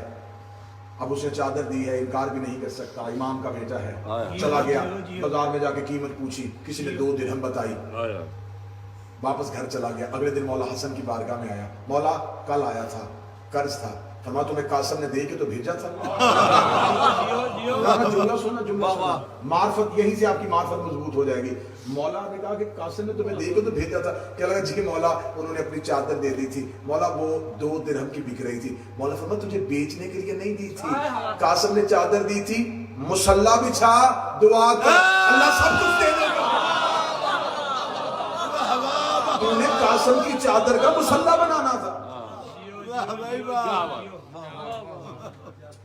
اب اسے چادر دی ہے انکار بھی نہیں کر سکتا. امام کا بیٹا ہے. چلا گیا بازار میں جا کے قیمت پوچھی. کسی نے 2 درہم بتائی. واپس گھر چلا گیا. اگلے دن مولا حسن کی بارگاہ میں آیا. مولا کل آیا تھا قرض تھا. فرمایا تمہیں قاسم نے دے کے تو بھیجا تھا. جملہ سننا. معرفت یہی سے آپ کی معرفت مضبوط ہو جائے گی. مولا نے کہا کہ قاسم نے تمہیں دے کے تو بھیجا تھا. کیا لگا جی مولا انہوں نے اپنی چادر دے دی تھی. مولا وہ 2 درہم کی بک رہی تھی. مولا فرمایا تجھے بیچنے کے لیے نہیں دی تھی. قاسم نے چادر دی تھی. مصلی بچھا دعا کر اللہ سب کچھ دے دے گا. تو نے قاسم کی چادر کا مصلی بنانا تھا.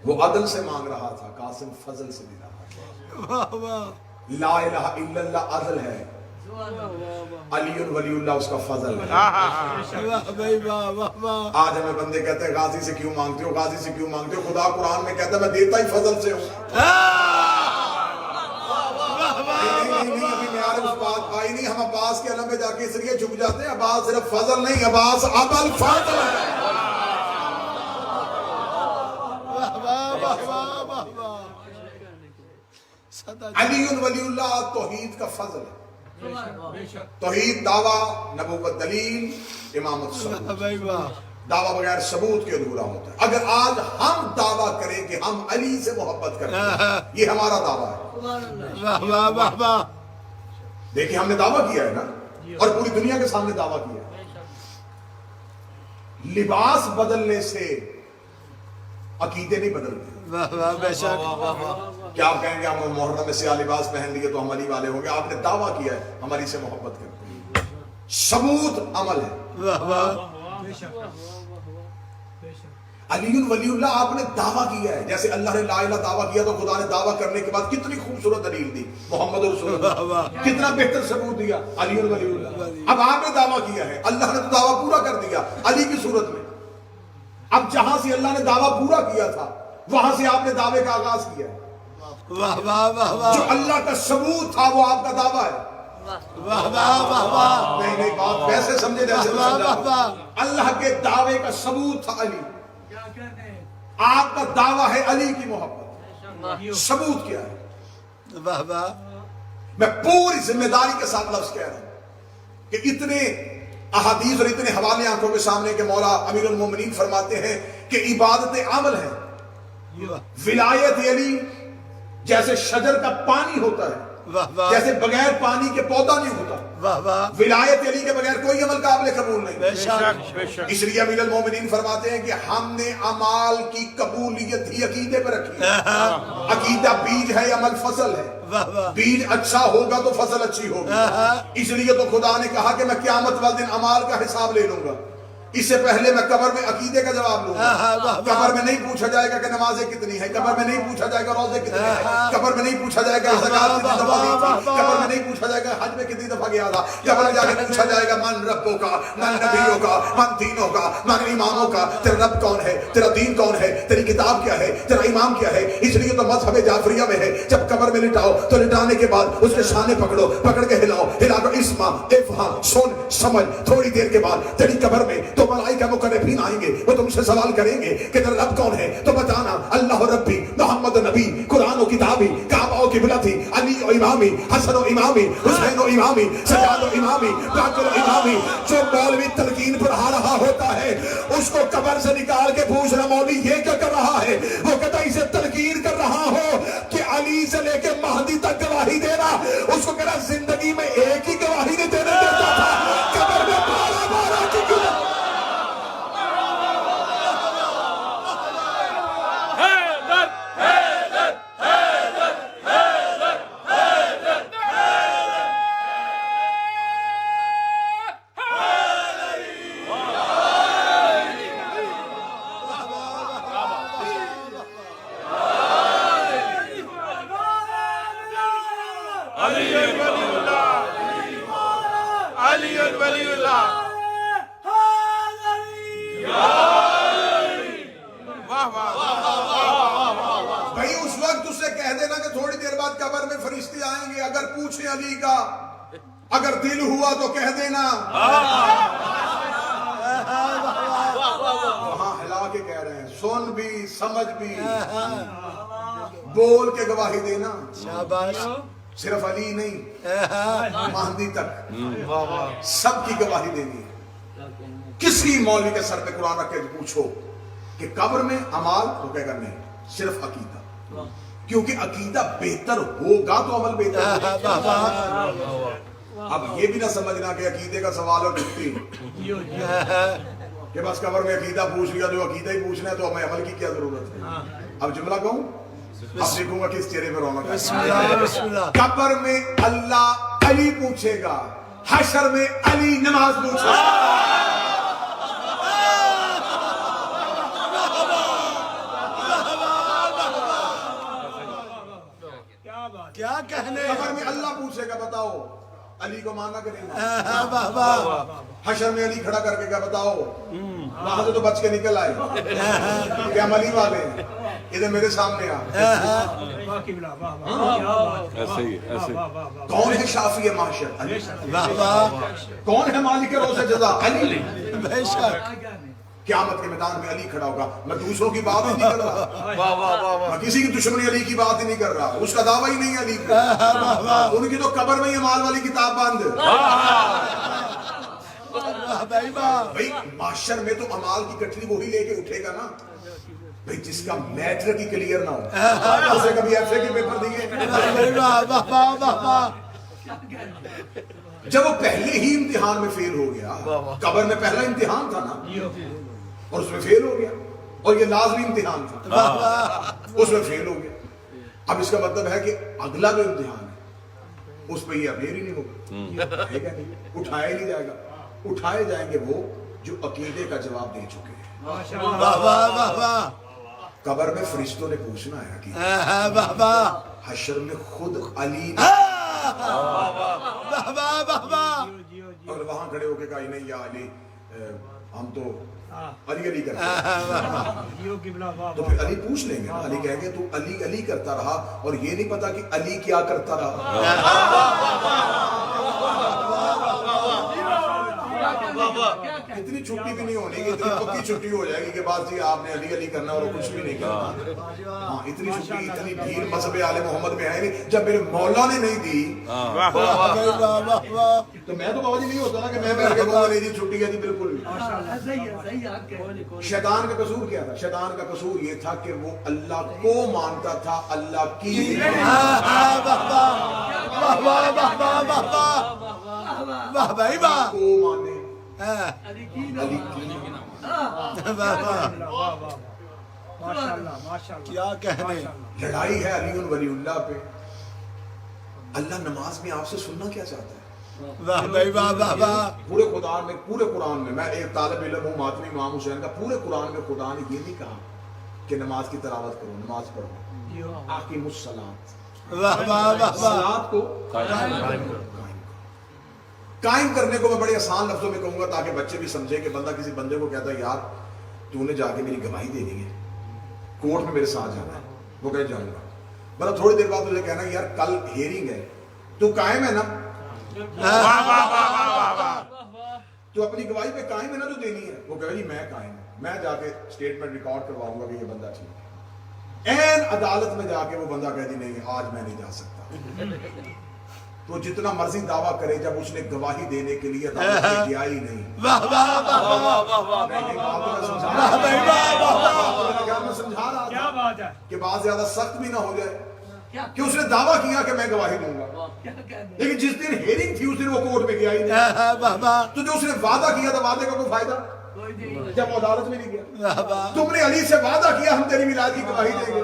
وہ عدل سے مانگ رہا تھا. قاسم فضل سے دے رہا تھا. لا الہ الا اللہ عدل ہے. علی ولی اللہ اس کا فضل ہے. آج ہمیں بندے کہتے ہیں غازی سے کیوں مانگتے ہو, غازی سے کیوں مانگتے ہو. خدا قرآن میں کہتا ہے میں دیتا ہی فضل سے ہوں. نہیں ابھی میارے اس بات آئی نہیں. ہم عباس کے علم پہ جا کے اس لیے جھک جاتے ہیں. عباس صرف فضل نہیں, عباس عدل فضل ہے. علی ولی اللہ توحید کا فضل ہے. توحید دعویٰ, نبوت دلیل, امامت ثبوت. دعویٰ بغیر ثبوت کے ادھورا ہوتا ہے. اگر آج ہم دعویٰ کریں کہ ہم علی سے محبت کرتے ہیں یہ ہمارا دعویٰ ہے. دیکھیں ہم نے دعویٰ کیا ہے نا اور پوری دنیا کے سامنے دعویٰ کیا ہے. لباس بدلنے سے عقیدے نہیں بدلتے. کیا آپ کہیں گے ہم محرم میں سیاہ لباس پہن لیے تو ہم علی والے ہوں گے؟ آپ نے دعویٰ کیا ہے ہم علی سے محبت کرتے ہیں. ثبوت عمل ہے. علی ولی اللہ آپ نے دعویٰ کیا ہے. جیسے اللہ نے لا الہ دعویٰ کیا تو خدا نے دعویٰ کرنے کے بعد کتنی خوبصورت دلیل دی. محمد رسول اللہ کتنا بہتر ثبوت دیا. علی ولی اللہ. اب آپ نے دعویٰ کیا ہے, اللہ نے تو دعویٰ پورا کر دیا علی کی صورت میں. اب جہاں سے اللہ نے دعویٰ پورا کیا تھا وہاں سے آپ نے دعوے کا آغاز کیا ہے. جو اللہ کا ثبوت تھا وہ آپ کا دعویٰ ہے. نہیں بات ویسے سمجھے جیسے اللہ کے دعوے کا ثبوت تھا علی. آپ کا دعویٰ ہے علی کی محبت. ثبوت کیا ہے؟ میں پوری ذمہ داری کے ساتھ لفظ کہہ رہا ہوں کہ اتنے احادیث اور اتنے حوالے آنکھوں کے سامنے کہ مولا امیر المومنین فرماتے ہیں کہ عبادت عمل ہے. ولایت علی جیسے شجر کا پانی ہوتا ہے, جیسے بغیر پانی کے پودا نہیں ہوتا. ولایت علی کے بغیر کوئی عمل قابل قبول نہیں. اس لیے امیر المومنین فرماتے ہیں کہ ہم نے اعمال کی قبولیت ہی عقیدے پر رکھی ہے. عقیدہ بیج ہے, عمل فصل ہے. بیج اچھا ہوگا تو فصل اچھی ہوگی. اس لیے تو خدا نے کہا کہ میں قیامت والے دن اعمال کا حساب لے لوں گا. اس سے پہلے میں قبر میں عقیدے کا جواب لوں گا. قبر میں نہیں پوچھا جائے گا کہ نمازیں کتنی ہیں, قبر میں نہیں پوچھا جائے گا روزے کتنے ہیں, قبر میں نہیں پوچھا جائے گا زکات کتنی دفعہ دی تھی, قبر میں نہیں پوچھا جائے گا حج میں کتنی دفعہ گیا تھا. قبر میں جا کے پوچھا جائے گا من ربوں کا, من نبیوں کا, من دینوں کا, من اماموں کا. تیرا رب کون ہے, تیرا دین کون ہے, تیری کتاب کیا ہے, تیرا امام کیا ہے. اس لیے تو مذہب جعفریہ میں ہے جب قبر میں لٹاؤ تو لٹانے کے بعد اس کے شانے پکڑو, پکڑ کے ہلاؤ, ہلا کر اسما افہام سن سمجھ. تھوڑی دیر کے بعد تیری قبر میں تو ملائکہ مقربین آئیں گے, وہ تم سے سوال کریں گے کہ تیرا رب کون ہے, تو بتانا اللہ ربی, محمد نبی, قرآن و کتابی, کعبہ و قبلتی, علی و امامی, حسن و امامی, حسین و امامی, سجاد و امامی, باقر و امامی. جو مولوی تلقین پڑھا رہا ہوتا ہے اس کو قبر سے نکال کے پوچھنا مولوی یہ کیا کر رہا ہے, وہ کہتا اسے تلقین کر رہا ہو کہ علی سے لے کے مہدی تک گواہی دینا. اس کو کہنا زندگی میں ایک ہی گواہی نہیں دینے دیتا تھا, قبر میں 12 کی پوچھیں علی کا، اگر دل ہوا تو کہہ دینا. وہاں ہلا کے کہہ رہے ہیں، سن بھی سمجھ بھی بول کے گواہی دینا. شاباش. صرف علی نہیں، مہدی تک سب کی گواہی دینی ہے. کسی مولوی کے سر پہ قرآن رکھ کے پوچھو کہ قبر میں عمال تو کہے گا نہیں، صرف عقیدہ. کیونکہ عقیدہ بہتر ہوگا تو عمل بہتر ہوگا. اب یہ بھی نہ سمجھنا کہ عقیدے کا سوال اور چھٹی کہ بس قبر میں عقیدہ پوچھ لیا تو عقیدہ ہی پوچھنا ہے تو ہمیں عمل کی کیا ضرورت ہے. اب جملہ کہوں، اب دیکھوں گا کس چہرے پہ رونق ہے. قبر میں اللہ علی پوچھے گا، حشر میں علی نماز پوچھے گا. کیا کہنے. قبر میں اللہ پوچھے گا بتاؤ علی کو مانا کہ نہیں. حشر میں علی کھڑا کر کے کیا بتاؤ وہاں سے تو بچ کے نکل آئے کہ ہم علی والے ہیں، ادھر میرے سامنے آ. ایسے ہی ایسے. کون ہے شافی معاشر؟ علی. کون ہے مالک روز جزا؟ علی. بے شک. قیامت کے میدان میں علی کھڑا ہوگا. میں دوسروں کی بات ہی نہیں کر رہا، میں کسی کی دشمنی علی کی بات ہی نہیں کر رہا، اس کا دعویٰ ہی نہیں علی کا. ان کی تو قبر میں ہی مال والی کتاب بند. بھائی معاشر میں تو امال کی کٹری وہی لے کے اٹھے گا نا بھئی جس کا میٹر کی کلیئر نہ ہو. اسے کبھی ایف اے کے پیپر دیے جب وہ پہلے ہی امتحان میں فیل ہو گیا. قبر میں پہلا امتحان تھا نا اور اس میں فیل ہو گیا، اور یہ لازمی امتحان تھا اس میں فیل ہو گیا. اب اس کا مطلب ہے کہ اگلا جو امتحان ہے اس پہ یہ ابیر ہی نہیں ہوگا، اٹھایا ہی نہیں جائے گا. اٹھائے جائیں گے وہ جو عقیدے کا جواب دے چکے ہیں. قبر میں فرشتوں نے پوچھنا ہے کہ حشر میں خود علی اور وہاں کھڑے ہو کے کہا نہیں یا علی ہم تو علی علی کرتے ہیں. تو پھر علی پوچھ لیں گے، علی کہیں گے تو علی علی کرتا رہا اور یہ نہیں پتا کہ علی کیا کرتا رہا. اتنی چھٹی بھی نہیں ہونی کہ اتنی پکی چھٹی ہو جائے گی کہ بعد جی آپ نے علی علی کرنا اور کچھ بھی نہیں کرنا. ہاں اتنی چھٹی اتنی بھیڑ مذہب آل محمد میں ہے نہیں. جب میرے مولا نے نہیں دی تو میں تو بابا جی نہیں ہوتا نا کہ میں بیٹھ کے کہوں نہیں جی چھٹی ہے جی بالکل. شیطان کا قصور کیا تھا؟ شیطان کا قصور یہ تھا کہ وہ اللہ کو مانتا تھا، اللہ کی کو مانے علی کی. کیا کہنے. لڑائی ہے علی ولی اللہ پہ. اللہ نماز میں آپ سے سننا کیا چاہتا ہے؟ پورے قرآن میں میں ایک طالب علم ہوں ماتمی امام حسین کا. پورے قرآن میں خدا نے یہ نہیں کہا کہ نماز کی تلاوت کرو، نماز پڑھو. اقیموا الصلاۃ، صلاۃ کو قائم کرنے کو میں بڑے آسان لفظوں میں کہوں گا تاکہ بچے بھی سمجھے کہ بندہ کسی بندے کو کہتا ہے یار تو نے جا کے میری گواہی دینی ہے، کورٹ میں میرے ساتھ جانا ہے. وہ کہے جاؤں گا. مطلب تھوڑی دیر بعد مجھے کہنا یار کل ہیئرنگ ہے، تو قائم ہے نا؟ تو اپنی گواہی پہ قائم ہے نا جو دینی ہے؟ وہ کہے جی میں قائم ہوں. میں جا کے اسٹیٹمنٹ ریکارڈ کرواؤں گا کہ یہ بندہ ٹھیک ہے. این عدالت میں جا کے وہ بندہ کہہ دی نہیں آج میں نہیں جا سکتا. تو جتنا مرضی دعویٰ کرے جب اس نے گواہی دینے کے لیے عدالت میں گیا ہی نہیں. میں سمجھا رہا تھا کہ بات زیادہ سخت بھی نہ ہو جائے کہ اس نے دعویٰ کیا کہ میں گواہی دوں گا، لیکن جس دن ہیئرنگ تھی اس دن وہ کورٹ میں گیا ہی نہیں. تو جو اس نے وعدہ کیا تھا وعدے کا کوئی فائدہ جب وہ عدالت میں نہیں گیا. تم نے علی سے وعدہ کیا ہم تیری میلاد کی گواہی دیں گے.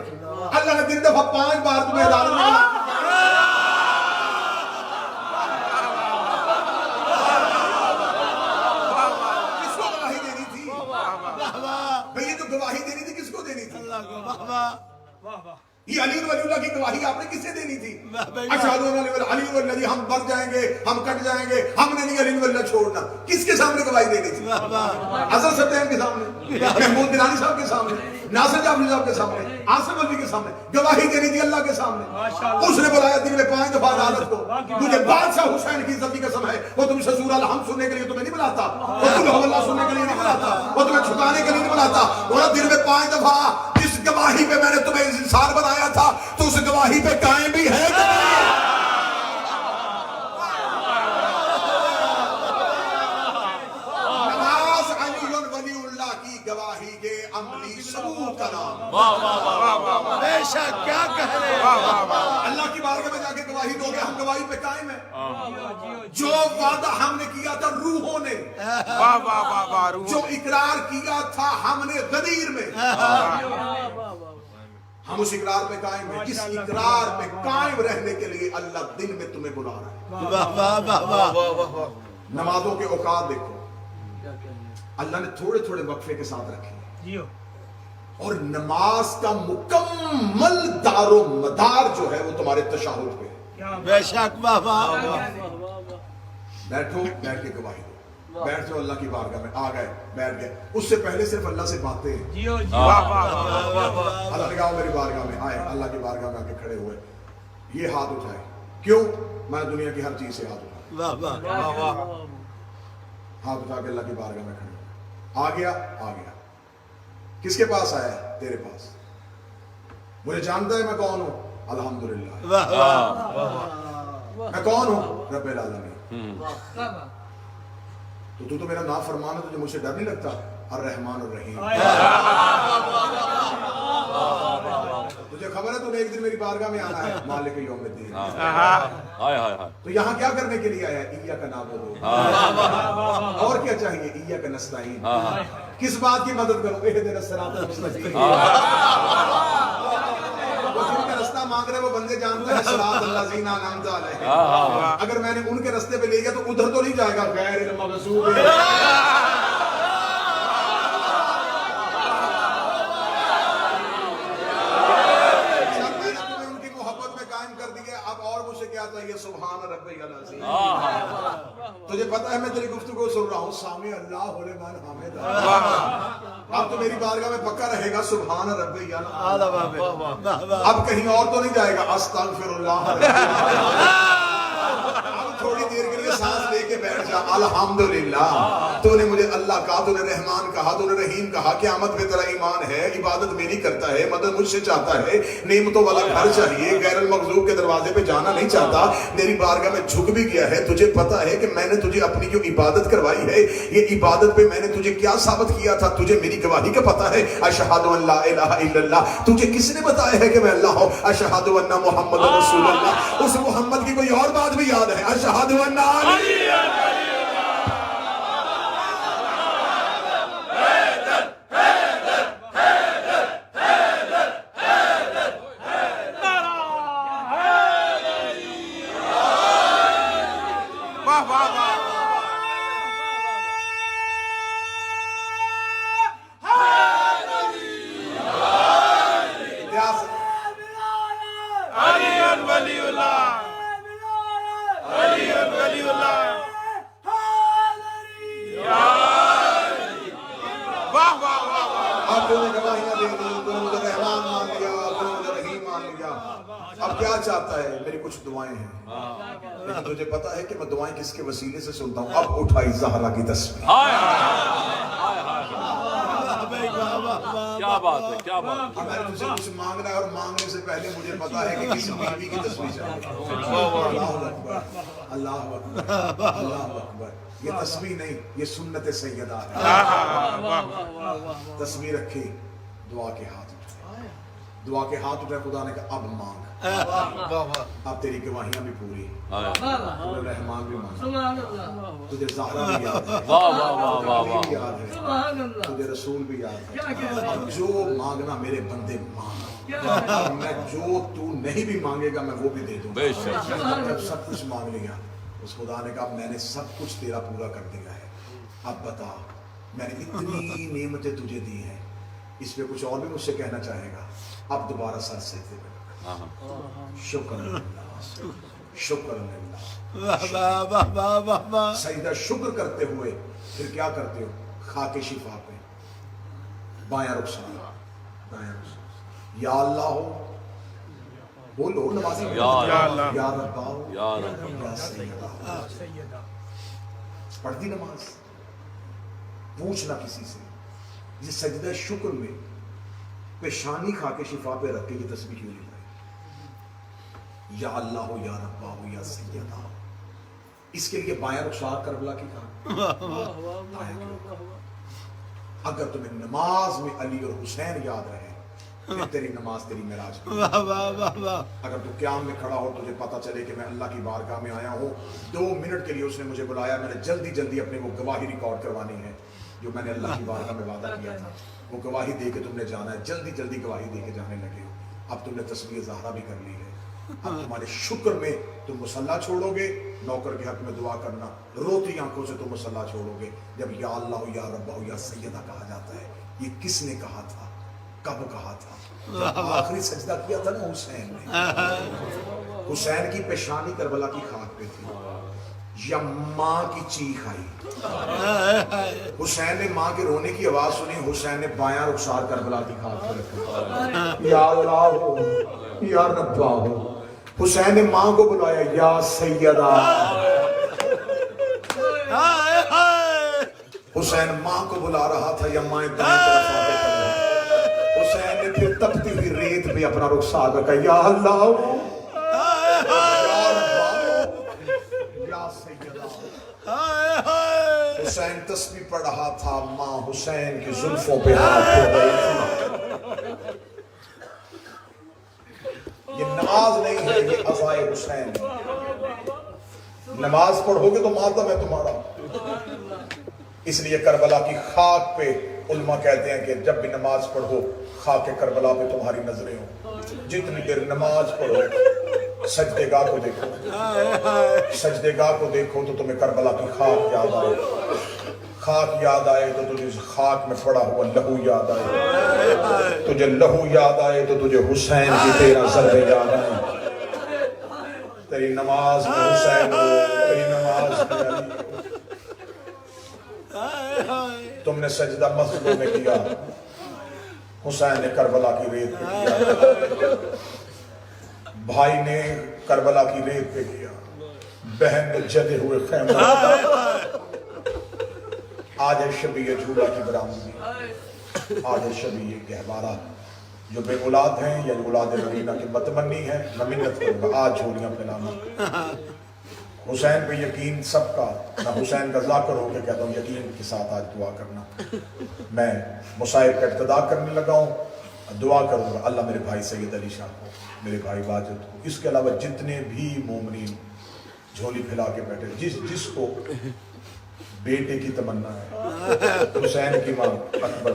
اللہ نے 3 دفعہ 5 بار تمہیں عدالت میں گواہی دینی تھی. کس کو دینی تھی؟ یہ علی ولی اللہ کی گواہی آپ نے کسے دینی تھی؟ اشہد ان علی ولی اللہ، ہم مر جائیں گے، ہم کٹ جائیں گے، ہم نے نہیں علی ولی اللہ چھوڑنا. کس کے سامنے گواہی دینی تھی؟ حضرت سطح کے سامنے، محمود گیلانی صاحب کے سامنے، ناصر جعفری صاحب کے سامنے، آصف علوی کے سامنے گواہی دینی تھی اللہ کے سامنے. اس نے بلایا دن میں 5 دفعہ عدالت کو. تجھے بادشاہ حسین کی عزت کی قسم ہے، وہ تم سے سورہ الحمد سننے کے لیے تمہیں نہیں بلاتا، وہ تمہیں اللہ سننے کے لیے نہیں بلاتا، وہ تمہیں چھکانے کے لیے نہیں بلاتا. وہ دن میں 5 دفعہ جس گواہی پہ میں نے تمہیں انسان بنایا تھا تو اس گواہی پہ قائم بھی ہے کہ نہیں؟ نماز علی ولی اللہ کی گواہی کے عملی ثبوت کا نام. بے شک کیا کہہ رہے ہیں. اللہ کی بارگاہ میں جا کے گواہی دو گے، ہم گواہی پہ قائم ہیں. جو وعدہ ہم نے کیا تھا روحوں نے، جو اقرار کیا تھا ہم نے غدیر میں، ہم اس اقرار پہ قائم ہیں. اس اقرار پہ قائم رہنے کے لیے اللہ دن میں تمہیں بلا رہا ہے. نمازوں کے اوقات دیکھو، اللہ نے تھوڑے تھوڑے وقفے کے ساتھ رکھے، اور نماز کا مکمل دار و مدار جو ہے وہ تمہارے تشہد پہ. بے شک بابا. بیٹھو، بیٹھ کے گواہی دو. بیٹھ جاؤ اللہ کی بارگاہ میں. آ گئے، بیٹھ گئے. اس سے پہلے صرف اللہ سے باتیں. اللہ نے کہا میری بارگاہ میں آئے، اللہ کی بارگاہ میں آ کے کھڑے ہوئے. یہ ہاتھ اٹھائے. کیوں؟ میں دنیا کی ہر چیز سے ہاتھ اٹھایا. ہاتھ اٹھا کے اللہ کی بارگاہ میں کھڑے ہوئے. آ گیا، آ گیا. کس کے پاس آیا؟ تیرے پاس. مجھے جانتا ہے میں کون ہوں؟ الحمدللہ. میں کون ہوں؟ رب العالمین. تو میرا نافرمان ہے، تجھے مجھ سے ڈر نہیں لگتا؟ الرحمن الرحیم. تجھے خبر ہے تو نے ایک دن میری بارگاہ میں آنا ہے، مالک یوم الدین. تو یہاں کیا کرنے کے لیے آیا؟ ایاک نعبد. اور کیا چاہیے؟ ایاک نستعین. کس بات کی مدد کروں؟ اہدنا الصراط المستقیم. وہ جن کا رستہ مانگ رہے وہ بندے جانتے ہیں، صراط الذین انعمت علیہم. اگر میں نے ان کے رستے پہ لے گیا تو ادھر تو نہیں جائے گا. غیر المغضوب. سبحان ربی العظیم. تجھے پتا ہے میں تیری گفتگو سن رہا ہوں، سامع اللہ لمن حمد. اب تو میری بارگاہ میں پکا رہے گا سبحان ربی العظیم. اب کہیں اور تو نہیں جائے گا استغفر اللہ. اب تھوڑی دیر کے لیے سانس لے کے بیٹھ جا. الحمدللہ تو نے مجھے اللہ کہا، تو نے رحمان کہا، تو نے رحیم کہا. قیامت پہ تیرا ایمان ہے، عبادت میری کرتا ہے، مدد مجھ سے چاہتا ہے، نعمتوں والا گھر چاہیے، غیر المغضوب کے دروازے پہ جانا نہیں چاہتا. میری بارگاہ میں جھک بھی گیا ہے. تجھے پتا ہے کہ میں نے تجھے اپنی جو عبادت کروائی ہے، یہ عبادت پہ میں نے تجھے کیا ثابت کیا تھا؟ تجھے میری گواہی کا پتا ہے. اشہد ان لا الہ الا اللہ. تجھے کس نے بتایا ہے کہ میں اللہ ہوں؟ اشہد ان محمد رسول اللہ. اس محمد کی کوئی اور بات بھی یاد ہے؟ اشہد ان علی. اب کیا چاہتا ہے؟ میری کچھ دعائیں ہیں، لیکن تجھے پتا ہے کہ میں دعائیں کس کے وسیلے سے سنتا ہوں؟ اب اٹھائی زہرا کی تسبیح. کیا بات ہے، کیا بات ہے. میں نے تجھ سے کچھ مانگنا ہے، اور مانگنے سے پہلے مجھے پتا ہے کہ کس بیوی کی تسبیح چاہیے. اللہ اکبر، اللہ اکبر، اللہ اکبر. یہ تسبیح نہیں، یہ سنت سیدہ ہے. تسبیح رکھی، دعا کے ہاتھ اٹھائے. دعا کے ہاتھ اٹھائے. خدا نے کہا اب مانگ. اب تیری گواہیاں بھی پوری، تجھے رحمان بھی مانگ، تجھے زہرا بھی یاد ہے، تجھے رسول بھی یاد ہے. اب جو مانگنا میرے بندے مانگ. میں جو تو نہیں بھی مانگے گا میں وہ بھی دے دوں. جب سب کچھ مانگ لیا، اس خدا نے کہا میں نے سب کچھ تیرا پورا کر دیا ہے. اب بتا، میں نے اتنی نعمتیں تجھے دی ہیں، اس پہ کچھ اور بھی مجھ سے کہنا چاہے گا؟ اب دوبارہ سر سجدے میں شکر اللہ شکر اللہ سجدہ شکر کرتے ہوئے پھر کیا کرتے ہو؟ خاک شفا پہ بایاں رخسار دایاں رخسار یا اللہ ہو بولو نمازی یا اللہ یا ربا ہو یا رب یا سیدہ پڑھ دی نماز پوچھنا کسی سے یہ سجدہ شکر میں پیشانی خاک شفا پہ رکھ کے یہ تسبیح کیوں نہیں پڑھی؟ یا اللہ ہو یا ربا ہو یا سیدہ ہو. اس کے لیے بایاں رخسار کربلا کی کہا. اگر تمہیں نماز میں علی اور حسین یاد رہے پھر تیری نماز تیری معراج کی. اگر تو قیام میں کھڑا ہو تجھے پتا چلے کہ میں اللہ کی بارگاہ میں آیا ہوں 2 منٹ کے لیے اس نے مجھے بلایا میں نے جلدی جلدی اپنے وہ گواہی ریکارڈ کروانی ہے جو میں نے اللہ کی بارگاہ میں وعدہ کیا تھا وہ گواہی دے کے تم نے جانا ہے. جلدی جلدی گواہی دے کے جانے لگے ہو. اب تم نے تسبیح زہرا بھی کر لی ہے. اب تمہارے شکر میں تم مصلی چھوڑو گے نوکر کے حق میں دعا کرنا روتی آنکھوں سے تم مصلی چھوڑو گے. جب یا اللہ ہو یا رب ہو یا سیدہ کہا جاتا ہے یہ کس نے کہا تھا کب کہا تھا؟ جب آخری سجدہ کیا تھا نا حسین نے. حسین کی پیشانی کربلا کی خاک پہ تھی یا ماں کی چیخ آئی. حسین نے ماں کے رونے کی آواز سنی. حسین نے بایاں رخسار کربلا کی خاک پہ رکھا یا اللہ ہو یا ربا ہو. حسین نے ماں کو بلایا یا سیدہ. حسین ماں کو بلا رہا تھا یا ماں دائیں طرف آگے کر. حسین نے پھر تپتی ہوئی ریت پہ اپنا رخسار رکھا یا اللہ ہو یا ربا ہو یا سیدہ. حسین تسبیح پڑھ رہا تھا ماں حسین کی زلفوں پہ ہاتھ ہو گئی تھی. یہ نماز نہیں ہے یہ عزائے حسین. نماز پڑھو گے تو ماتم ہے تمہارا. اس لیے کربلا کی خاک پہ علماء کہتے ہیں کہ جب بھی نماز پڑھو خاک کربلا پہ تمہاری نظریں ہوں. جتنی دیر نماز پڑھو سجدے گاہ کو دیکھو. سجدے گاہ کو دیکھو تو تمہیں کربلا کی خاک یاد آئے. خاک یاد آئے تو تجھے خاک میں پڑا ہوا لہو یاد آئے. تجھے لہو یاد آئے تو تجھے حسین کی 13 ضربے یاد آئے. تیری نماز میں حسین ہو تیری نماز میں علی ہو. تم نے سجدہ مسجدوں میں کیا حسین نے کربلا کی ریت پہ کیا. بھائی نے کربلا کی ریت پہ کیا. بہن نے جدے ہوئے خیمہ. آج ہے شبیہ جھولا کی برآمدی. آج ہے شبیہ گہوارہ. جو بے اولاد ہیں یا جو اولاد مدینہ کی متمنی ہیں میں منت کروں گا آج جھولیاں پھیلانا. حسین پہ یقین سب کا. میں حسین کا ذاکر ہو کے کہتا ہوں یقین کے ساتھ آج دعا کرنا. میں مصائب کا ابتدا کرنے لگا ہوں. دعا کروں گا اللہ میرے بھائی سید علی شاہ کو میرے بھائی واجد کو اس کے علاوہ جتنے بھی مومنین جھولی پھیلا کے بیٹھے جس کو بیٹے کی تمنا ہے حسین کی ماں اکبر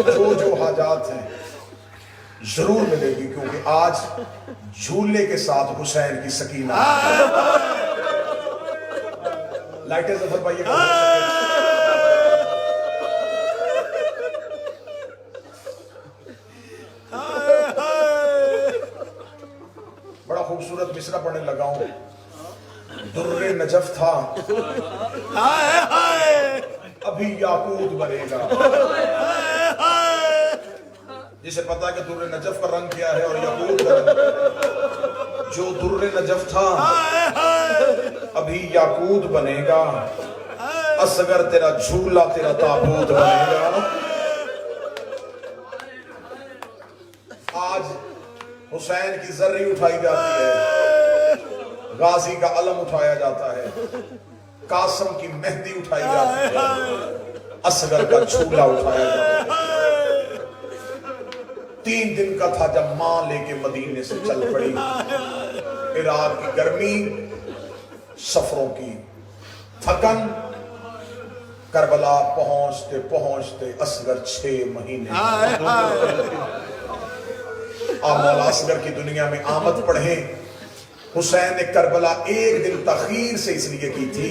کو جو حاجات ہیں ضرور ملے گی کیونکہ آج جھولے کے ساتھ حسین کی سکینہ. لائٹیں ظفر بھائی بڑا خوبصورت مصرع پڑھنے لگا ہوں. در نجف تھا ابھی یاقوت بنے گا. جسے پتا ہے کہ در نجف کا رنگ کیا ہے اور یاقوت کا رنگ. جو در نجف تھا ابھی یاقوت بنے گا. اصغر تیرا جھولا تیرا تابوت بنے گا. آج حسین کی ذری اٹھائی جاتی ہے. غازی کا علم اٹھایا جاتا ہے. قاسم کی مہندی اٹھائی جاتی ہے. اصغر کا جھولا اٹھایا جاتا ہے. 3 دن کا تھا جب ماں لے کے مدینے سے چل پڑی. عراق کی گرمی سفروں کی تھکن کربلا پہنچتے پہنچتے اصغر 6 مہینے. آپ مولا اصغر کی دنیا میں آمد پڑھیں. حسین نے کربلا 1 دن تاخیر سے اس لیے کی تھی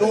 2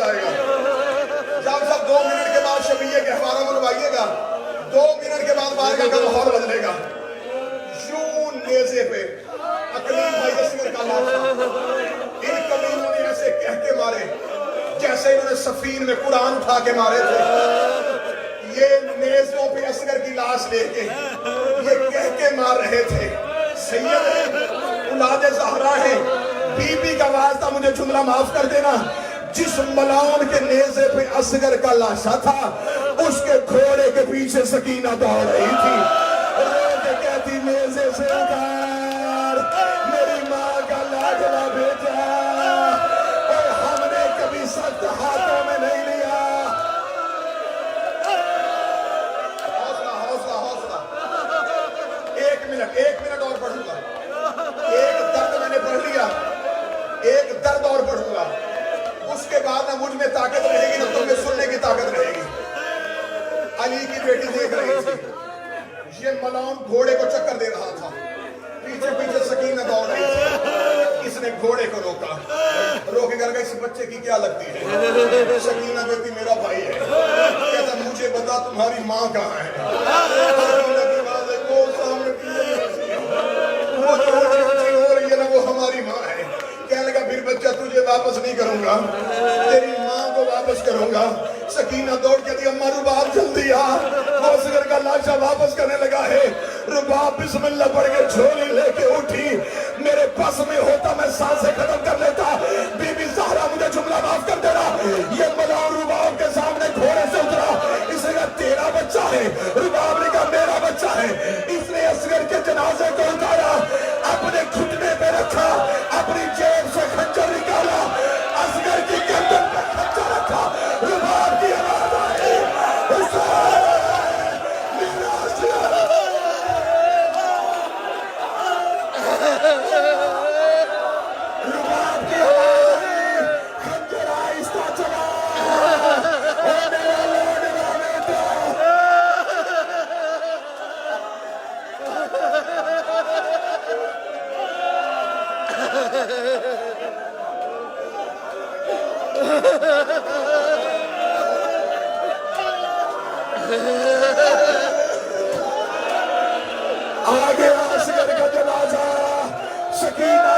جائے گا. جب سب 2 منٹ کے بعد شبیہ گہوارہ بلوائیے گا, 2 منٹ کے بعد بارگاہ کا ماحول بدلے گا. یوں نیزے پہ اقلیم بھائی اصغر کا لاشا ان کمینوں نے ایسے کہہ کے مارے جیسے انہوں نے سفین میں قرآن اٹھا کے مارے تھے. یہ نیزوں پہ اصغر کی لاش لے کے یہ کہہ کے مار رہے تھے, سید ہے, اولاد زہرا ہے, بی بی کا واسطہ مجھے جملہ معاف کر دینا. جس ملعون کے نیزے پہ اصغر کا لاشا تھا اس کے گھوڑے کے پیچھے سکینہ دوڑ رہی تھی, رو کے کہتی نیزے سے اتار میری ماں کا لاڈلا بیٹا, اور ہم نے کبھی سخت ہاتھوں میں نہیں لیا. حوصلہ حوصلہ حوصلہ, 1 منٹ اور پڑھوں گا. ایک درد میں نے پڑھ لیا, ایک درد اور پڑھوں گا, اس کے بعد نہ مجھ میں طاقت رہے گی نہ تم میں سننے کی طاقت رہے گی. علی کی بیٹی دیکھ رہی تھی, یہ ملعون گھوڑے کو چکر دے رہا تھا, پیچھے پیچھے سکینہ دوڑ رہی تھی. اس نے گھوڑے کو روکا, روکے کر کے اس بچے کی کیا لگتی ہے؟ سکینہ کہتی میرا بھائی ہے. کہتا مجھے بتا تمہاری ماں کہاں ہے؟ سکینہ کی بات ہے وہ سامنے پیچھے وہ جو ہو رہی ہے نا وہ ہماری ماں ہے. کہنے لگا پھر بچہ تجھے واپس نہیں کروں گا, تیری ماں کو واپس کروں گا. سکینہ دوڑ کے دی اماں رباب جلدی آ, وہ اصغر کا لاشا واپس کرنے لگا ہے. رباب بسم اللہ پڑھ کے جھولی لے کے اٹھی, میرے بس میں ہوتا میں سانسیں ختم کر لیتا. بی بی زہرا مجھے جملہ معاف کر دینا. یہ ملعون رباب کے سامنے گھوڑے سے اترا, اس نے کہا تیرا بچہ ہے. رباب نے کہا میرا بچہ ہے. اس نے اصغر کے جنازے کو اتارا, اپنے گھٹنے پہ رکھا, اپنی جیب سے خنجر نکالا, اصغر کی گردن پہ خنجر رکھا. رباب کی آواز آئی, حسین میرا اصغر. رباب کی آواز آئی, خنجر آہستہ چلا, اے میرا لاڈلا بیٹا. آگے اصغر کا جنازہ, سکینہ